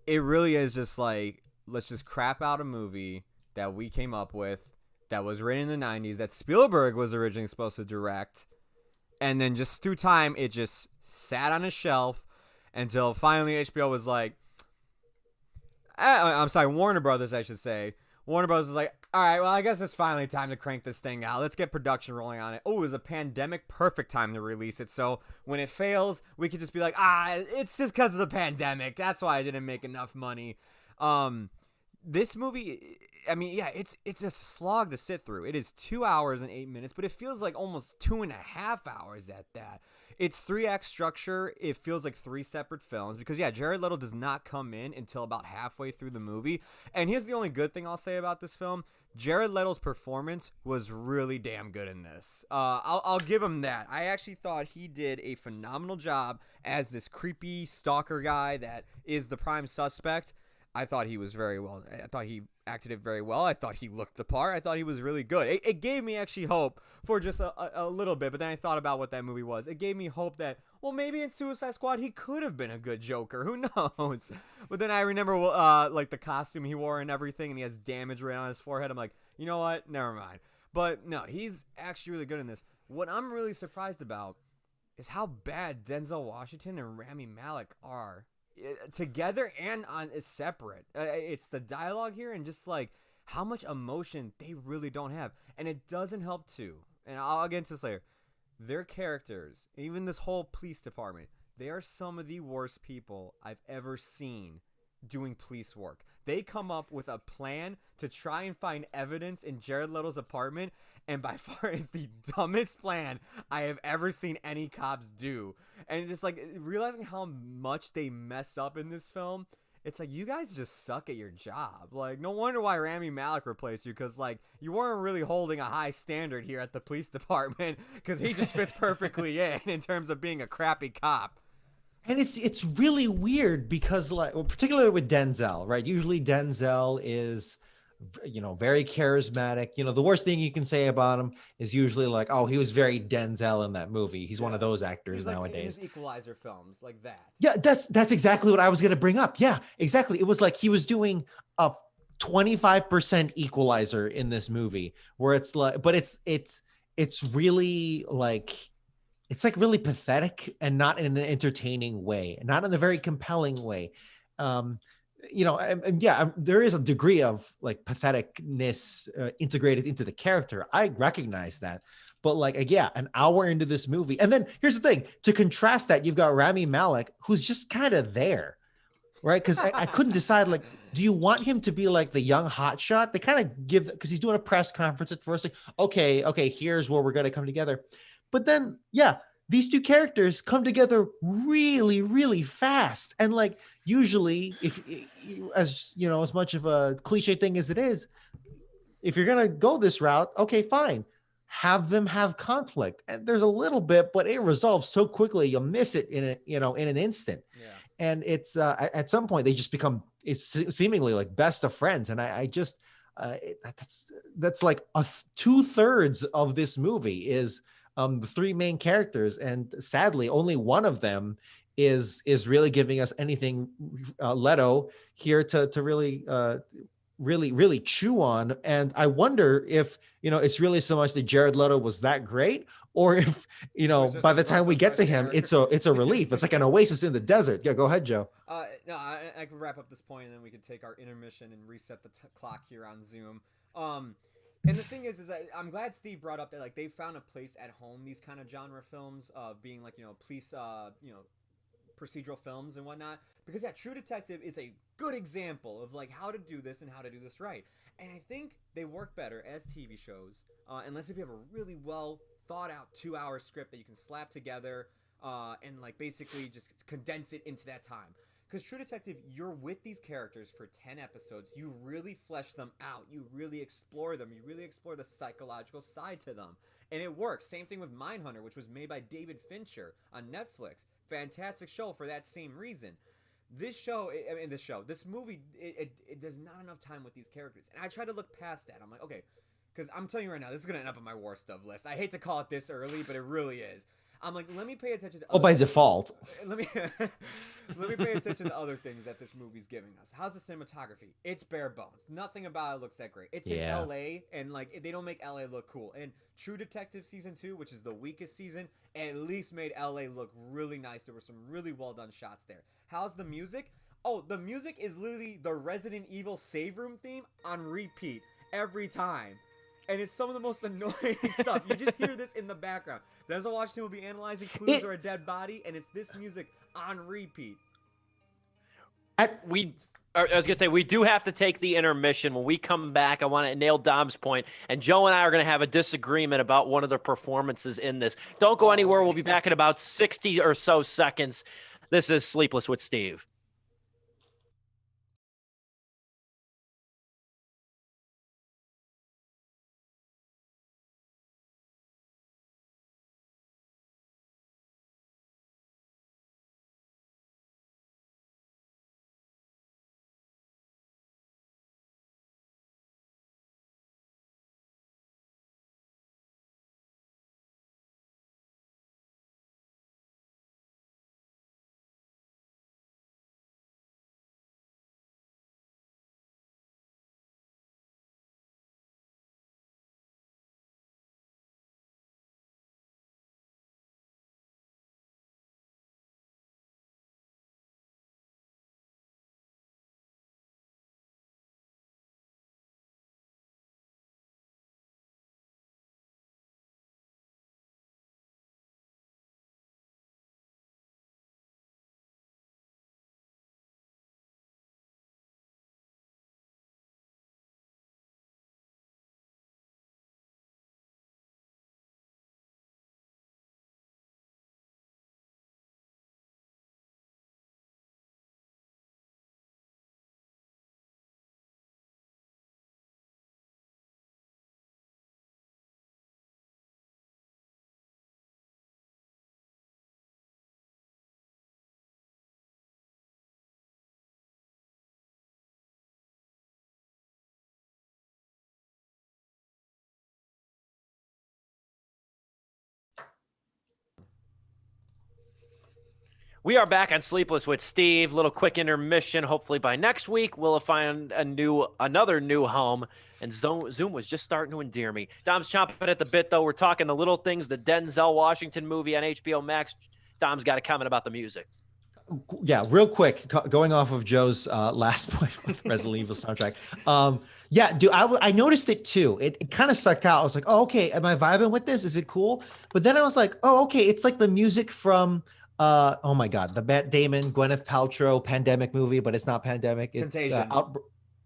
it really is just like, let's just crap out a movie that we came up with that was written in the 90s that Spielberg was originally supposed to direct. And then just through time, it just sat on a shelf until finally HBO was like, I'm sorry, Warner Brothers, I should say. Warner Brothers was like, all right, well, I guess it's finally time to crank this thing out. Let's get production rolling on it. Oh, it was a pandemic, perfect time to release it. So when it fails, we could just be like, it's just because of the pandemic. That's why I didn't make enough money. This movie, I mean, yeah, it's a slog to sit through. It is 2 hours and 8 minutes, but it feels like almost 2.5 hours at that. It's 3-act structure. It feels like 3 separate films because, yeah, Jared Leto does not come in until about halfway through the movie. And here's the only good thing I'll say about this film. Jared Leto's performance was really damn good in this. I'll give him that. I actually thought he did a phenomenal job as this creepy stalker guy that is the prime suspect. I thought he was very well. I thought he acted it very well. I thought he looked the part. I thought he was really good. It gave me actually hope for just a little bit, but then I thought about what that movie was. It gave me hope that, well, maybe in Suicide Squad he could have been a good Joker. Who knows? But then I remember like the costume he wore and everything, and he has damage right on his forehead. I'm like, you know what? Never mind. But no, he's actually really good in this. What I'm really surprised about is how bad Denzel Washington and Rami Malek are. Together and on is separate. It's the dialogue here and just like how much emotion they really don't have, and it doesn't help too. And I'll get into this later. Their characters, even this whole police department, they are some of the worst people I've ever seen doing police work. They come up with a plan to try and find evidence in Jared Leto's apartment, and by far is the dumbest plan I have ever seen any cops do. And just like realizing how much they mess up in this film, it's like you guys just suck at your job. Like no wonder why Rami Malek replaced you, because like you weren't really holding a high standard here at the police department, because he just fits perfectly in terms of being a crappy cop. And it's really weird because, like, well, particularly with Denzel, right? Usually Denzel is, very charismatic. The worst thing you can say about him is usually like, oh, he was very Denzel in that movie. He's one of those actors He's like nowadays. in his Equalizer films, like that. Yeah, that's exactly what I was gonna bring up. Yeah, exactly. It was like he was doing a 25% Equalizer in this movie, where it's like, but it's really like. It's like really pathetic and not in an entertaining way, not in a very compelling way. There is a degree of like patheticness integrated into the character. I recognize that. But like, yeah, an hour into this movie. And then here's the thing, to contrast that, you've got Rami Malek, who's just kind of there, right? Because I couldn't decide, like, do you want him to be like the young hotshot? They kind of give, because he's doing a press conference at first, like, okay, here's where we're going to come together. But then, yeah, these two characters come together really, really fast. And like, usually, if as much of a cliche thing as it is, if you're going to go this route, okay, fine. Have them have conflict. And there's a little bit, but it resolves so quickly. You'll miss it in an instant. Yeah. And it's at some point they just become, it's seemingly like best of friends. And I just, that's like 2/3 of this movie is, the 3 main characters, and sadly, only one of them is really giving us anything. Leto here to really chew on, and I wonder if it's really so much that Jared Leto was that great, or if by the time we get to him, it's a relief. It's like an oasis in the desert. Yeah, go ahead, Joe. No, I can wrap up this point, and then we can take our intermission and reset the clock here on Zoom. And the thing is that I'm glad Steve brought up that like they found a place at home, these kind of genre films, being like police, procedural films and whatnot. Because yeah, True Detective is a good example of like how to do this and how to do this right. And I think they work better as TV shows, unless if you have a really well thought out 2-hour script that you can slap together and like basically just condense it into that time. Because True Detective, you're with these characters for 10 episodes. You really flesh them out. You really explore them. You really explore the psychological side to them. And it works. Same thing with Mindhunter, which was made by David Fincher on Netflix. Fantastic show for that same reason. This movie, it does not enough time with these characters. And I try to look past that. I'm like, okay, because I'm telling you right now, this is going to end up on my war stuff list. I hate to call it this early, but it really is. I'm like, let me pay attention to Oh, other by things. default. Let me let me pay attention to other things that this movie's giving us. How's the cinematography? It's bare bones. Nothing about it looks that great. It's in Yeah. LA, and like they don't make LA look cool. And True Detective season 2, which is the weakest season, at least made LA look really nice. There were some really well done shots there. How's the music? Oh, the music is literally the Resident Evil save room theme on repeat every time. And it's some of the most annoying stuff. You just hear this in the background. Denzel Washington will be analyzing clues or a dead body, and it's this music on repeat. I was gonna say we do have to take the intermission. When we come back, I want to nail Dom's point, and Joe and I are gonna have a disagreement about one of the performances in this. Don't go anywhere. We'll be back in about 60 or so seconds. This is Sleepless with Steve. We are back on Sleepless with Steve. Little quick intermission. Hopefully by next week we'll find another new home. And Zoom was just starting to endear me. Dom's chomping at the bit though. We're talking the little things, the Denzel Washington movie on HBO Max. Dom's got a comment about the music. Yeah, real quick, going off of Joe's last point with Resident Evil soundtrack. Yeah, dude, I noticed it too. It kind of stuck out. I was like, oh, okay, am I vibing with this? Is it cool? But then I was like, oh, okay, it's like the music from oh my God, the Matt Damon, Gwyneth Paltrow pandemic movie, but it's not pandemic. It's Contagion.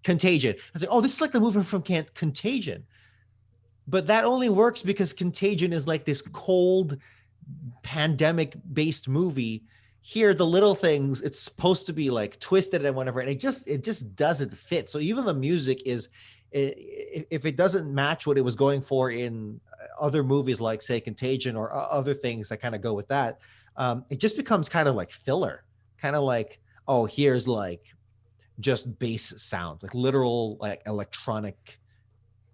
Contagion. I was like, oh, this is like the movie from Contagion. But that only works because Contagion is like this cold pandemic-based movie. Here, the little things, it's supposed to be like twisted and whatever, and it just doesn't fit. So even the music is, if it doesn't match what it was going for in other movies like say Contagion or other things that kind of go with that, it just becomes kind of like filler, kind of like, oh, here's like just bass sounds, like literal like electronic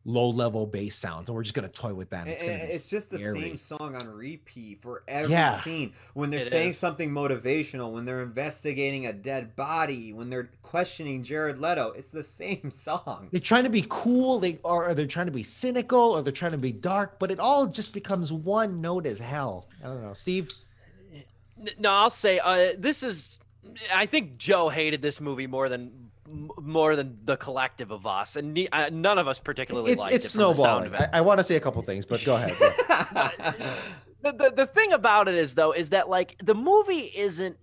low-level bass sounds, and we're just gonna toy with that. It's just the scary. same song on repeat for every scene. When they're It saying is. something motivational, when they're investigating a dead body, when they're questioning Jared Leto, it's the same song. They're trying to be cool, they're trying to be cynical, or they're trying to be dark, but it all just becomes one note as hell. I don't know, Steve. No, I'll say this is. I think Joe hated this movie more than the collective of us, and none of us particularly liked it. It's from the sound snowballing. of it. I want to say a couple things, but go ahead. The thing about it is that like the movie isn't.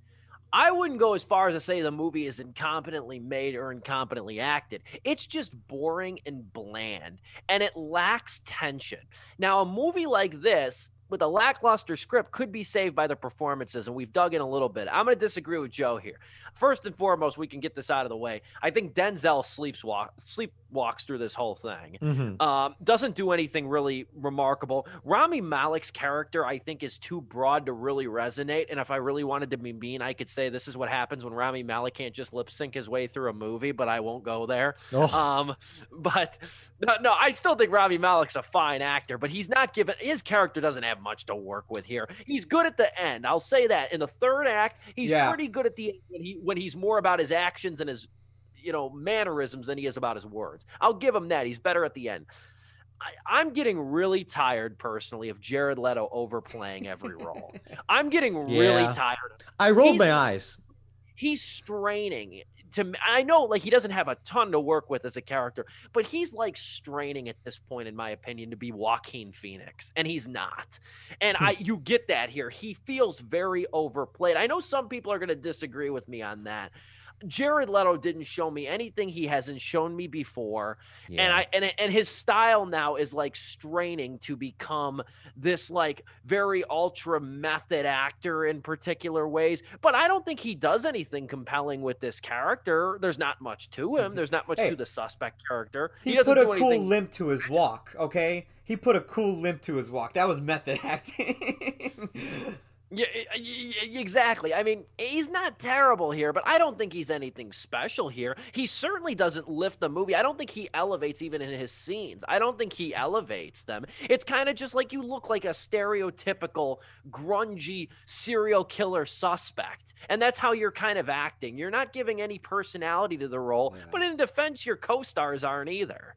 I wouldn't go as far as to say the movie is incompetently made or incompetently acted. It's just boring and bland, and it lacks tension. Now, a movie like this with a lackluster script could be saved by the performances, and we've dug in a little bit. I'm going to disagree with Joe here. First and foremost, we can get this out of the way. I think Denzel sleepwalks through this whole thing. Mm-hmm. Doesn't do anything really remarkable. Rami Malek's character, I think, is too broad to really resonate, and if I really wanted to be mean, I could say this is what happens when Rami Malek can't just lip sync his way through a movie, but I won't go there. Oh. But no, I still think Rami Malek's a fine actor, but he's not given, his character doesn't have have much to work with here. He's good at the end. I'll say that. In the third act, he's pretty good at the end when he's more about his actions and his mannerisms than he is about his words. I'll give him that. He's better at the end. I'm getting really tired personally of Jared Leto overplaying every role. I'm getting really tired. I rolled my eyes. He's straining. I know, like, he doesn't have a ton to work with as a character, but he's like straining at this point, in my opinion, to be Joaquin Phoenix, and he's not. And you get that here. He feels very overplayed. I know some people are going to disagree with me on that. Jared Leto didn't show me anything he hasn't shown me before. Yeah. And his style now is like straining to become this like very ultra method actor in particular ways. But I don't think he does anything compelling with this character. There's not much to him. There's not much to the suspect character. He doesn't put a cool limp to his walk, okay? He put a cool limp to his walk. That was method acting. Yeah, exactly. I mean, he's not terrible here, but I don't think he's anything special here. He certainly doesn't lift the movie. I don't think he elevates even in his scenes. I don't think he elevates them. It's kind of just like you look like a stereotypical grungy serial killer suspect. And that's how you're kind of acting. You're not giving any personality to the role, but in defense, your co-stars aren't either.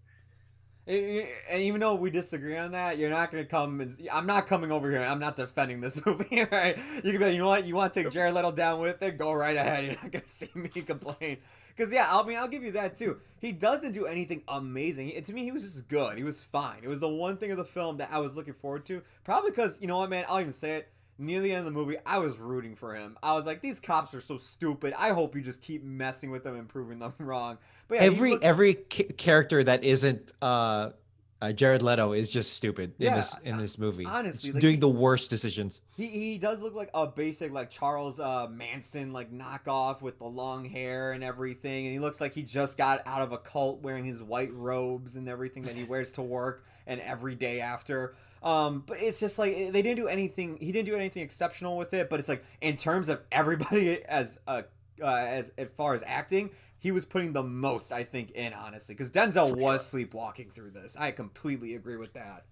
And even though we disagree on that, you're not going to come and I'm not coming over here. I'm not defending this movie, right? You can be like, you know what? You want to take Jared Leto down with it? Go right ahead. You're not going to see me complain. Because, I'll give you that, too. He doesn't do anything amazing. To me, he was just good. He was fine. It was the one thing of the film that I was looking forward to. Probably because, you know what, man? I'll even say it. Near the end of the movie, I was rooting for him. I was like, these cops are so stupid. I hope you just keep messing with them and proving them wrong. But yeah, every character that isn't Jared Leto is just stupid in this movie. Honestly, like, doing the worst decisions. He does look like a basic like Charles Manson like knockoff with the long hair and everything, and he looks like he just got out of a cult wearing his white robes and everything that he wears to work and every day after. But it's just like they didn't do anything. He didn't do anything exceptional with it. But it's like in terms of everybody as far as acting, he was putting the most, I think, in, honestly, because Denzel was sleepwalking through this. I completely agree with that.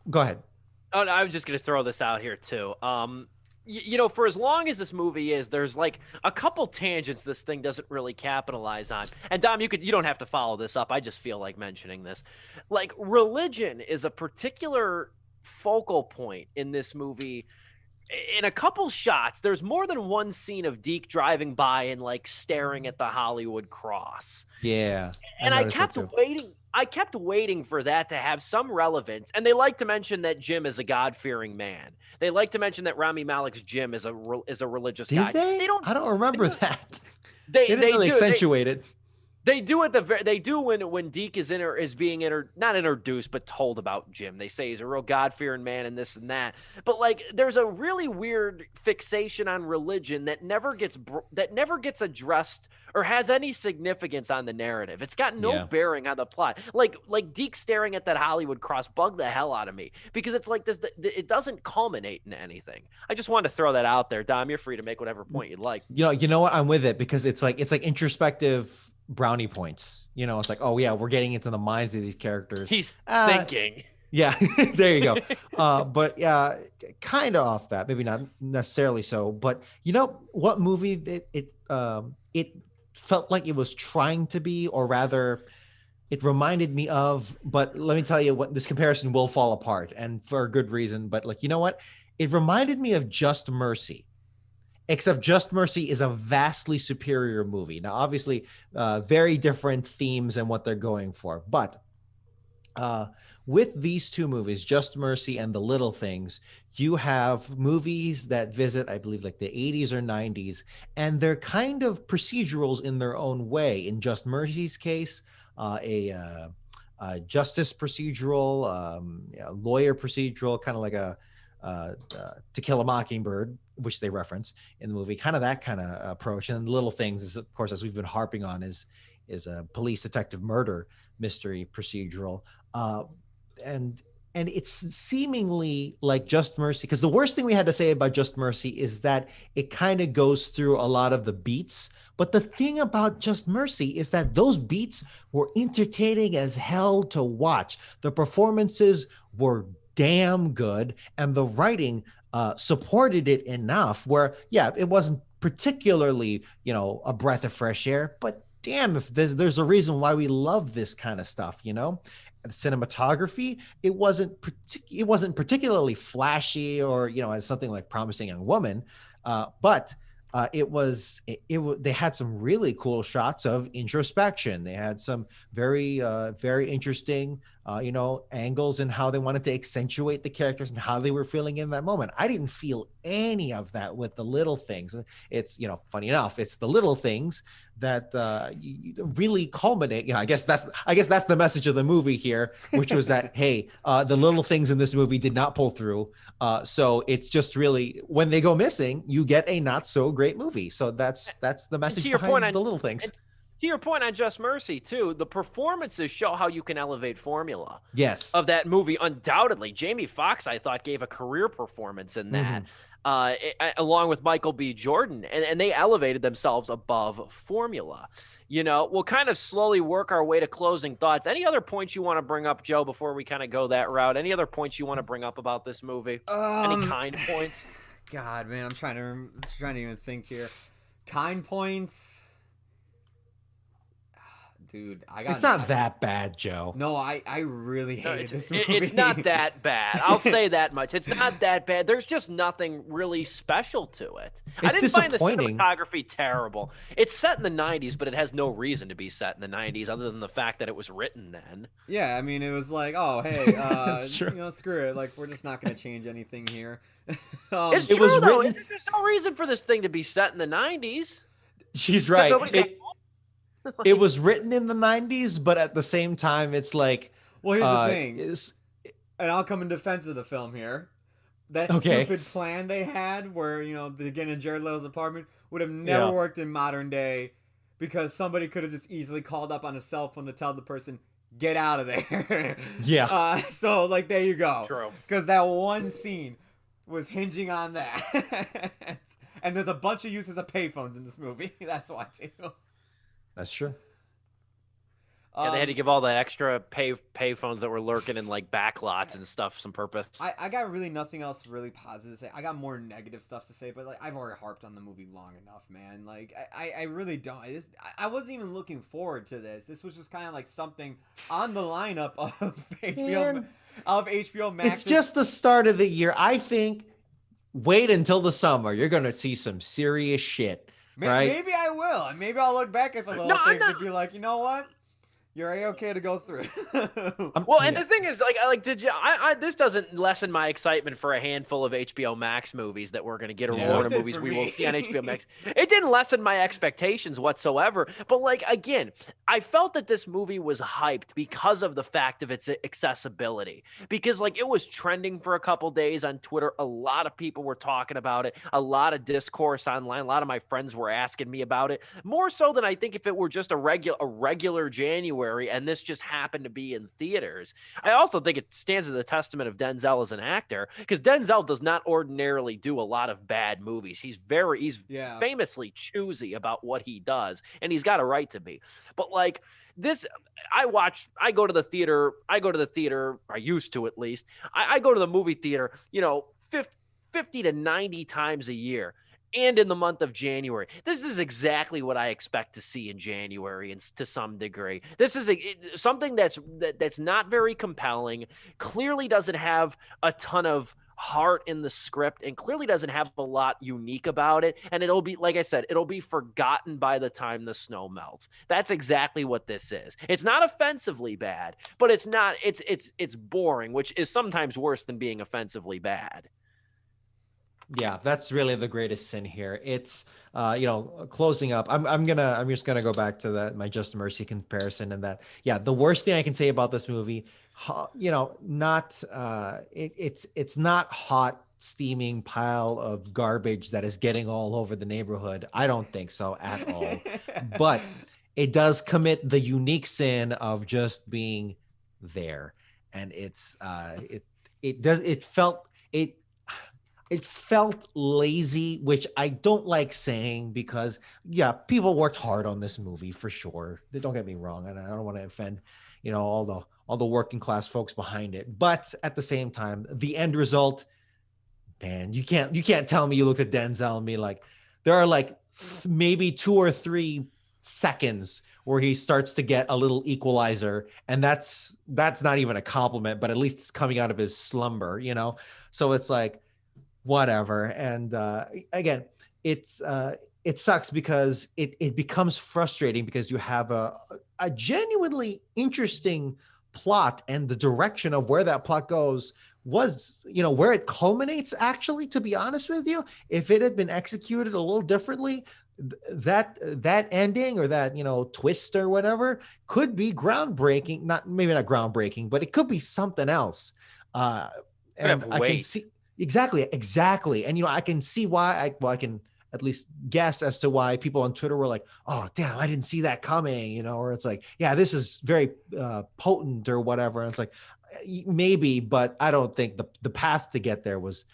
Go ahead. Oh, no, I was just going to throw this out here too. For as long as this movie is, there's like a couple tangents this thing doesn't really capitalize on. And Dom, you don't have to follow this up. I just feel like mentioning this. Like, religion is a particular focal point in this movie. In a couple shots, there's more than one scene of Deke driving by and like staring at the Hollywood cross. Yeah. And I kept waiting. I kept waiting for that to have some relevance. And they like to mention that Jim is a God-fearing man. They like to mention that Rami Malek's Jim is a religious guy. They don't. I don't remember that. They didn't really accentuate it. They do when Deke is being not introduced but told about Jim. They say he's a real God-fearing man and this and that. But like there's a really weird fixation on religion that never gets addressed or has any significance on the narrative. It's got no bearing on the plot. Like Deke staring at that Hollywood cross bugged the hell out of me because it's like this. It doesn't culminate in anything. I just wanted to throw that out there. Dom, you're free to make whatever point you'd like. You know what? I'm with it because it's like introspective brownie points. It's like, oh yeah, we're getting into the minds of these characters. He's thinking. Yeah, there you go. But yeah, kind of off that, maybe not necessarily so. But you know what movie it felt like it was trying to be, or rather, it reminded me of. But let me tell you what, this comparison will fall apart, and for a good reason. But like, you know what? It reminded me of Just Mercy. Except Just Mercy is a vastly superior movie. Now, obviously, very different themes and what they're going for. But with these two movies, Just Mercy and The Little Things, you have movies that visit, I believe, like the 80s or 90s, and they're kind of procedurals in their own way. In Just Mercy's case, a justice procedural, lawyer procedural, kind of like a To Kill a Mockingbird, which they reference in the movie, kind of that kind of approach. And Little Things is, of course, as we've been harping on, is a police detective murder mystery procedural. And it's seemingly like Just Mercy, because the worst thing we had to say about Just Mercy is that it kind of goes through a lot of the beats. But the thing about Just Mercy is that those beats were entertaining as hell to watch. The performances were damn good, and the writing supported it enough where, yeah, it wasn't particularly, a breath of fresh air, but damn, if there's a reason why we love this kind of stuff, And cinematography, it wasn't particularly flashy or, as something like Promising Young Woman, but they had some really cool shots of introspection. They had some very interesting angles and how they wanted to accentuate the characters and how they were feeling in that moment. I didn't feel any of that with the little things. It's, funny enough, it's the little things that really culminate. I guess that's the message of the movie here, which was that, hey, the little things in this movie did not pull through. So it's just really, when they go missing, you get a not so great movie. So that's the message behind the little things. To your point on Just Mercy, too, the performances show how you can elevate formula. Yes. Of that movie, undoubtedly. Jamie Foxx, I thought, gave a career performance in that, along with Michael B. Jordan, and they elevated themselves above formula. We'll kind of slowly work our way to closing thoughts. Any other points you want to bring up, Joe, before we kind of go that route? Any other points you want to bring up about this movie? Any kind points? God, man, I'm trying to even think here. Kind points. Dude, it's not that bad, Joe. No, I really hated this movie. It's not that bad. I'll say that much. It's not that bad. There's just nothing really special to it. I didn't find the cinematography terrible. It's set in the 90s, but it has no reason to be set in the 90s other than the fact that it was written then. Yeah, I mean, it was like, oh, hey, screw it. Like, we're just not going to change anything here. It's true, though. There's no reason for this thing to be set in the 90s. She's right. It was written in the 90s, but at the same time, it's like... Well, here's the thing. And I'll come in defense of the film here. That stupid plan they had where, they get in Jared Leto's apartment would have never worked in modern day because somebody could have just easily called up on a cell phone to tell the person, get out of there. Yeah. So, there you go. True. Because that one scene was hinging on that. And there's a bunch of uses of payphones in this movie. That's why, too. That's true. Yeah, they had to give all the extra payphones that were lurking in backlots and stuff some purpose. I got really nothing else really positive to say. I got more negative stuff to say, but I've already harped on the movie long enough, man. I really don't. I wasn't even looking forward to this. This was just kind of something on the lineup of HBO Max. It's just the start of the year. I think wait until the summer. You're gonna see some serious shit. Right? Maybe I will. And maybe I'll look back at the little things and be like, you know what? You're A-okay to go through. And the thing is, this doesn't lessen my excitement for a handful of HBO Max movies that we're going to get, or Warner movies we will see on HBO Max. It didn't lessen my expectations whatsoever. But again, I felt that this movie was hyped because of the fact of its accessibility. Because it was trending for a couple days on Twitter. A lot of people were talking about it. A lot of discourse online. A lot of my friends were asking me about it. More so than I think if it were just a regular January and this just happened to be in theaters. I also think it stands as a testament of Denzel as an actor, because Denzel does not ordinarily do a lot of bad movies. He's famously choosy about what he does, and he's got a right to be. But this, I go to the theater, I used to at least. I go to the movie theater, 50 to 90 times a year. And in the month of January. This is exactly what I expect to see in January, and to some degree. This is something that's not very compelling, clearly doesn't have a ton of heart in the script, and clearly doesn't have a lot unique about it. And it'll be, like I said, it'll be forgotten by the time the snow melts. That's exactly what this is. It's not offensively bad, but it's boring, which is sometimes worse than being offensively bad. Yeah, that's really the greatest sin here. It's closing up. I'm just gonna go back to my Just Mercy comparison, and that the worst thing I can say about this movie, it's not hot steaming pile of garbage that is getting all over the neighborhood. I don't think so at all. But it does commit the unique sin of just being there, and it felt lazy, which I don't like saying, because people worked hard on this movie for sure. Don't get me wrong, and I don't want to offend, all all the working class folks behind it. But at the same time, the end result, man, you can't tell me you looked at Denzel and be like, there are like maybe 2 or 3 seconds where he starts to get a little equalizer, and that's not even a compliment, but at least it's coming out of his slumber, you know. So it's like whatever. And again, it sucks because it becomes frustrating because you have a genuinely interesting plot, and the direction of where that plot goes was, you know, where it culminates, actually, to be honest with you, if it had been executed a little differently, that ending, or that, you know, twist or whatever, could be groundbreaking. Maybe not groundbreaking, but it could be something else. And I can see exactly. And, you know, I can see why I can at least guess as to why people on Twitter were like, oh, damn, I didn't see that coming, you know, or it's like, yeah, this is very potent or whatever. And it's like, maybe, but I don't think the path to get there was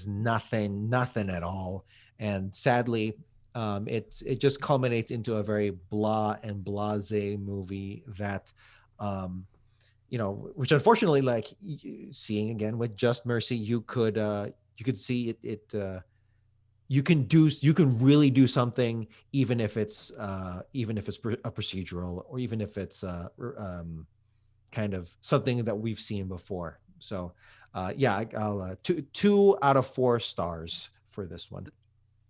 nothing at all. And sadly, it just culminates into a very blah and blasé movie that, you know, which unfortunately, like seeing again with Just Mercy, you could see it. You can really do something, even if it's a procedural, or even if it's kind of something that we've seen before. So yeah, I'll 2 out of 4 stars for this one.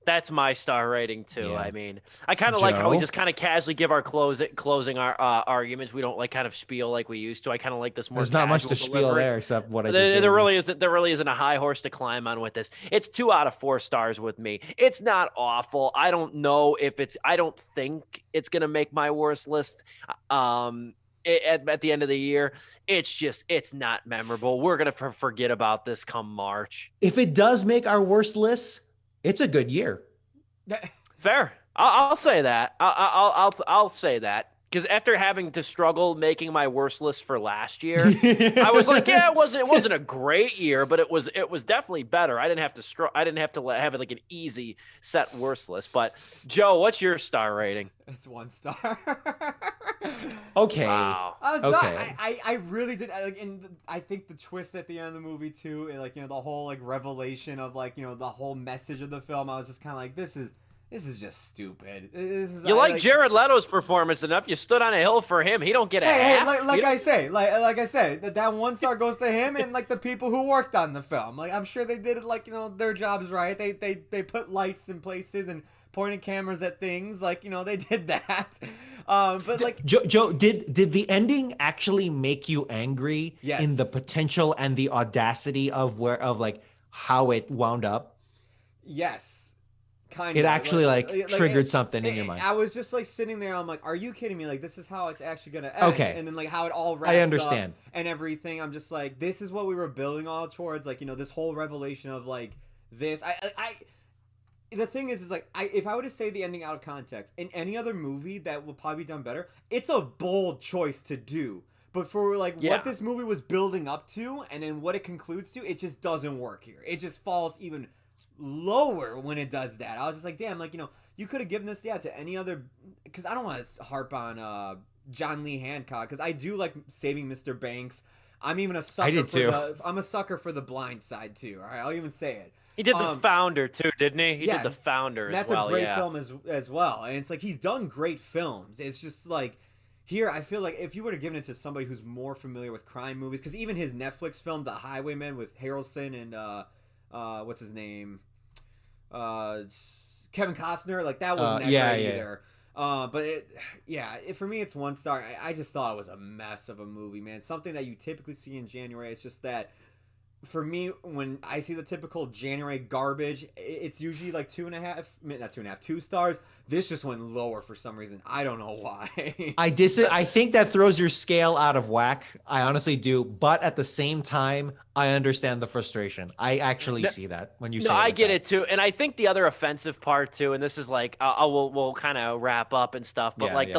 That's my star rating too. Yeah. I mean, I kind of like how we just kind of casually give our closing our arguments. We don't like kind of spiel like we used to. I kind of like this more. There's not much to spiel there except what I just did. There really isn't a high horse to climb on with this. It's 2 out of 4 stars with me. It's not awful. I don't know if I don't think it's gonna make my worst list. At the end of the year, it's not memorable. We're gonna forget about this come March. If it does make our worst list, it's a good year. Fair. I'll say that. I'll say that, because after having to struggle making my worst list for last year, I was like, yeah, it wasn't a great year, but it was definitely better. I didn't have to have like an easy set worst list. But Joe, what's your star rating? It's 1 star. Okay. Wow. Okay. I really did. I think the twist at the end of the movie too, and like, you know, the whole like revelation of like, you know, the whole message of the film. I was just kind of like, this is just stupid. You like Jared Leto's performance enough. You stood on a hill for him. He don't get a half. Like I say, that 1 star goes to him and like the people who worked on the film. Like, I'm sure they did it, like, you know, their jobs right. They put lights in places and pointed cameras at things, like, you know, they did that. But like, Joe, did the ending actually make you angry? Yes. In the potential and the audacity of like how it wound up? Yes. Kind it of. actually triggered something in your mind. I was just like sitting there. I'm like, are you kidding me? Like, this is how it's actually gonna end. Okay. And then like how it all wraps I understand. up and everything. I'm just like, this is what we were building all towards. Like, you know, this whole revelation of like this. The thing is like, if I were to say the ending out of context in any other movie that will probably be done better, it's a bold choice to do. But for like what this movie was building up to, and then what it concludes to, it just doesn't work here. It just falls even lower when it does that. I was just like, damn, like, you know, you could have given this to any other, because I don't want to harp on John Lee Hancock, because I do like Saving Mr. Banks. I'm even a sucker. I did too. I'm a sucker for The Blind Side too. All right, I'll even say it. He did The Founder too, didn't he? He did The Founder as well. That's a great film as well. And it's like, he's done great films. It's just like, here I feel like if you would have given it to somebody who's more familiar with crime movies, because even his Netflix film, The Highwayman, with Harrelson and what's his name, Kevin Costner, like, that wasn't that great either. But for me, it's 1 star. I just thought it was a mess of a movie, man. Something that you typically see in January. It's just that, for me, when I see the typical January garbage, it's usually like 2 stars. This just went lower for some reason. I don't know why. I think that throws your scale out of whack. I honestly do. But at the same time, I understand the frustration. I actually see that when you say it. I get it too. And I think the other offensive part too, and this is like, we'll kind of wrap up and stuff. But the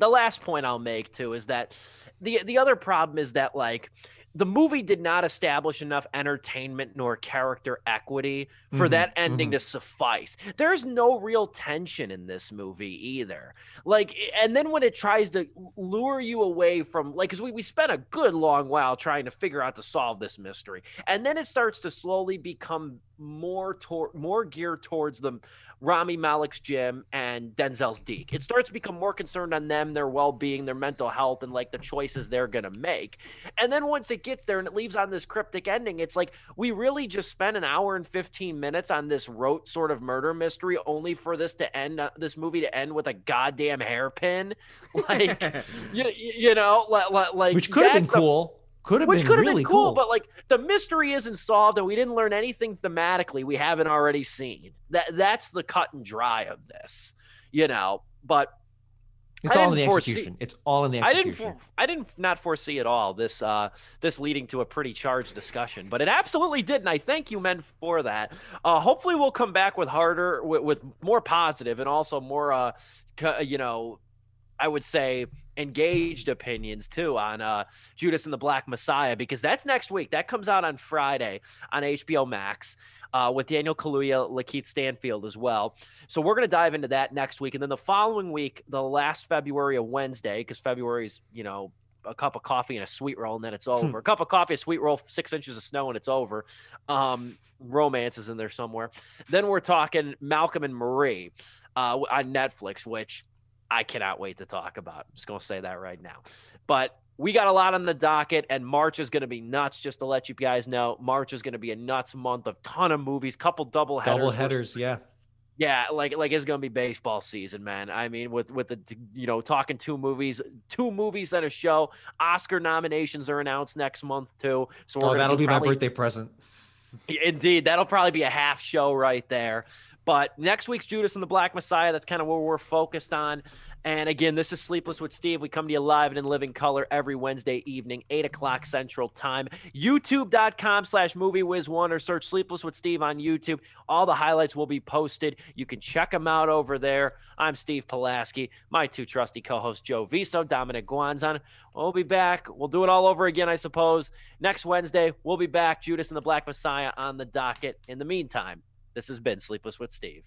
last point I'll make too is that the other problem is that, like, the movie did not establish enough entertainment nor character equity for that ending to suffice. There's no real tension in this movie either. Like, and then when it tries to lure you away from, like, because we spent a good long while trying to figure out to solve this mystery, and then it starts to slowly become more geared towards the Rami Malek's gym and Denzel's Deke. It starts to become more concerned on them, their well-being, their mental health, and like the choices they're gonna make. And then once it gets there and it leaves on this cryptic ending, it's like we really just spent an hour and 15 minutes on this rote sort of murder mystery, only for this to end, this movie to end with a goddamn hairpin, like you know, like which could have been cool. Which could have really been cool, but like the mystery isn't solved, and we didn't learn anything thematically we haven't already seen. That's the cut and dry of this, you know. But it's all in the execution. It's all in the execution. I didn't not foresee at all this leading to a pretty charged discussion, but it absolutely did, and I thank you men for that. Hopefully, we'll come back with more positive and also more, you know, I would say engaged opinions too on Judas and the Black Messiah, because that's next week. That comes out on Friday on HBO Max with Daniel Kaluuya, Lakeith Stanfield as well. So we're going to dive into that next week. And then the following week, the last February of Wednesday, because February's, you know, a cup of coffee and a sweet roll and then it's over. A cup of coffee, a sweet roll, 6 inches of snow and it's over. Romance is in there somewhere. Then we're talking Malcolm and Marie on Netflix, which I cannot wait to talk about. I'm just going to say that right now. But we got a lot on the docket, and March is going to be nuts. Just to let you guys know, March is going to be a nuts month of ton of movies, couple double headers. Yeah. Yeah, like it's going to be baseball season, man. I mean, with the, you know, talking two movies and a show. Oscar nominations are announced next month too. So that'll be my birthday present. Indeed, that'll probably be a half show right there. But next week's Judas and the Black Messiah, that's kind of where we're focused on. And again, this is Sleepless with Steve. We come to you live and in living color every Wednesday evening, 8 o'clock Central Time. YouTube.com/MovieWiz1 or search Sleepless with Steve on YouTube. All the highlights will be posted. You can check them out over there. I'm Steve Pulaski. My two trusty co-hosts, Joe Viso, Dominic Guanzon. We'll be back. We'll do it all over again, I suppose. Next Wednesday, we'll be back. Judas and the Black Messiah on the docket. In the meantime, this has been Sleepless with Steve.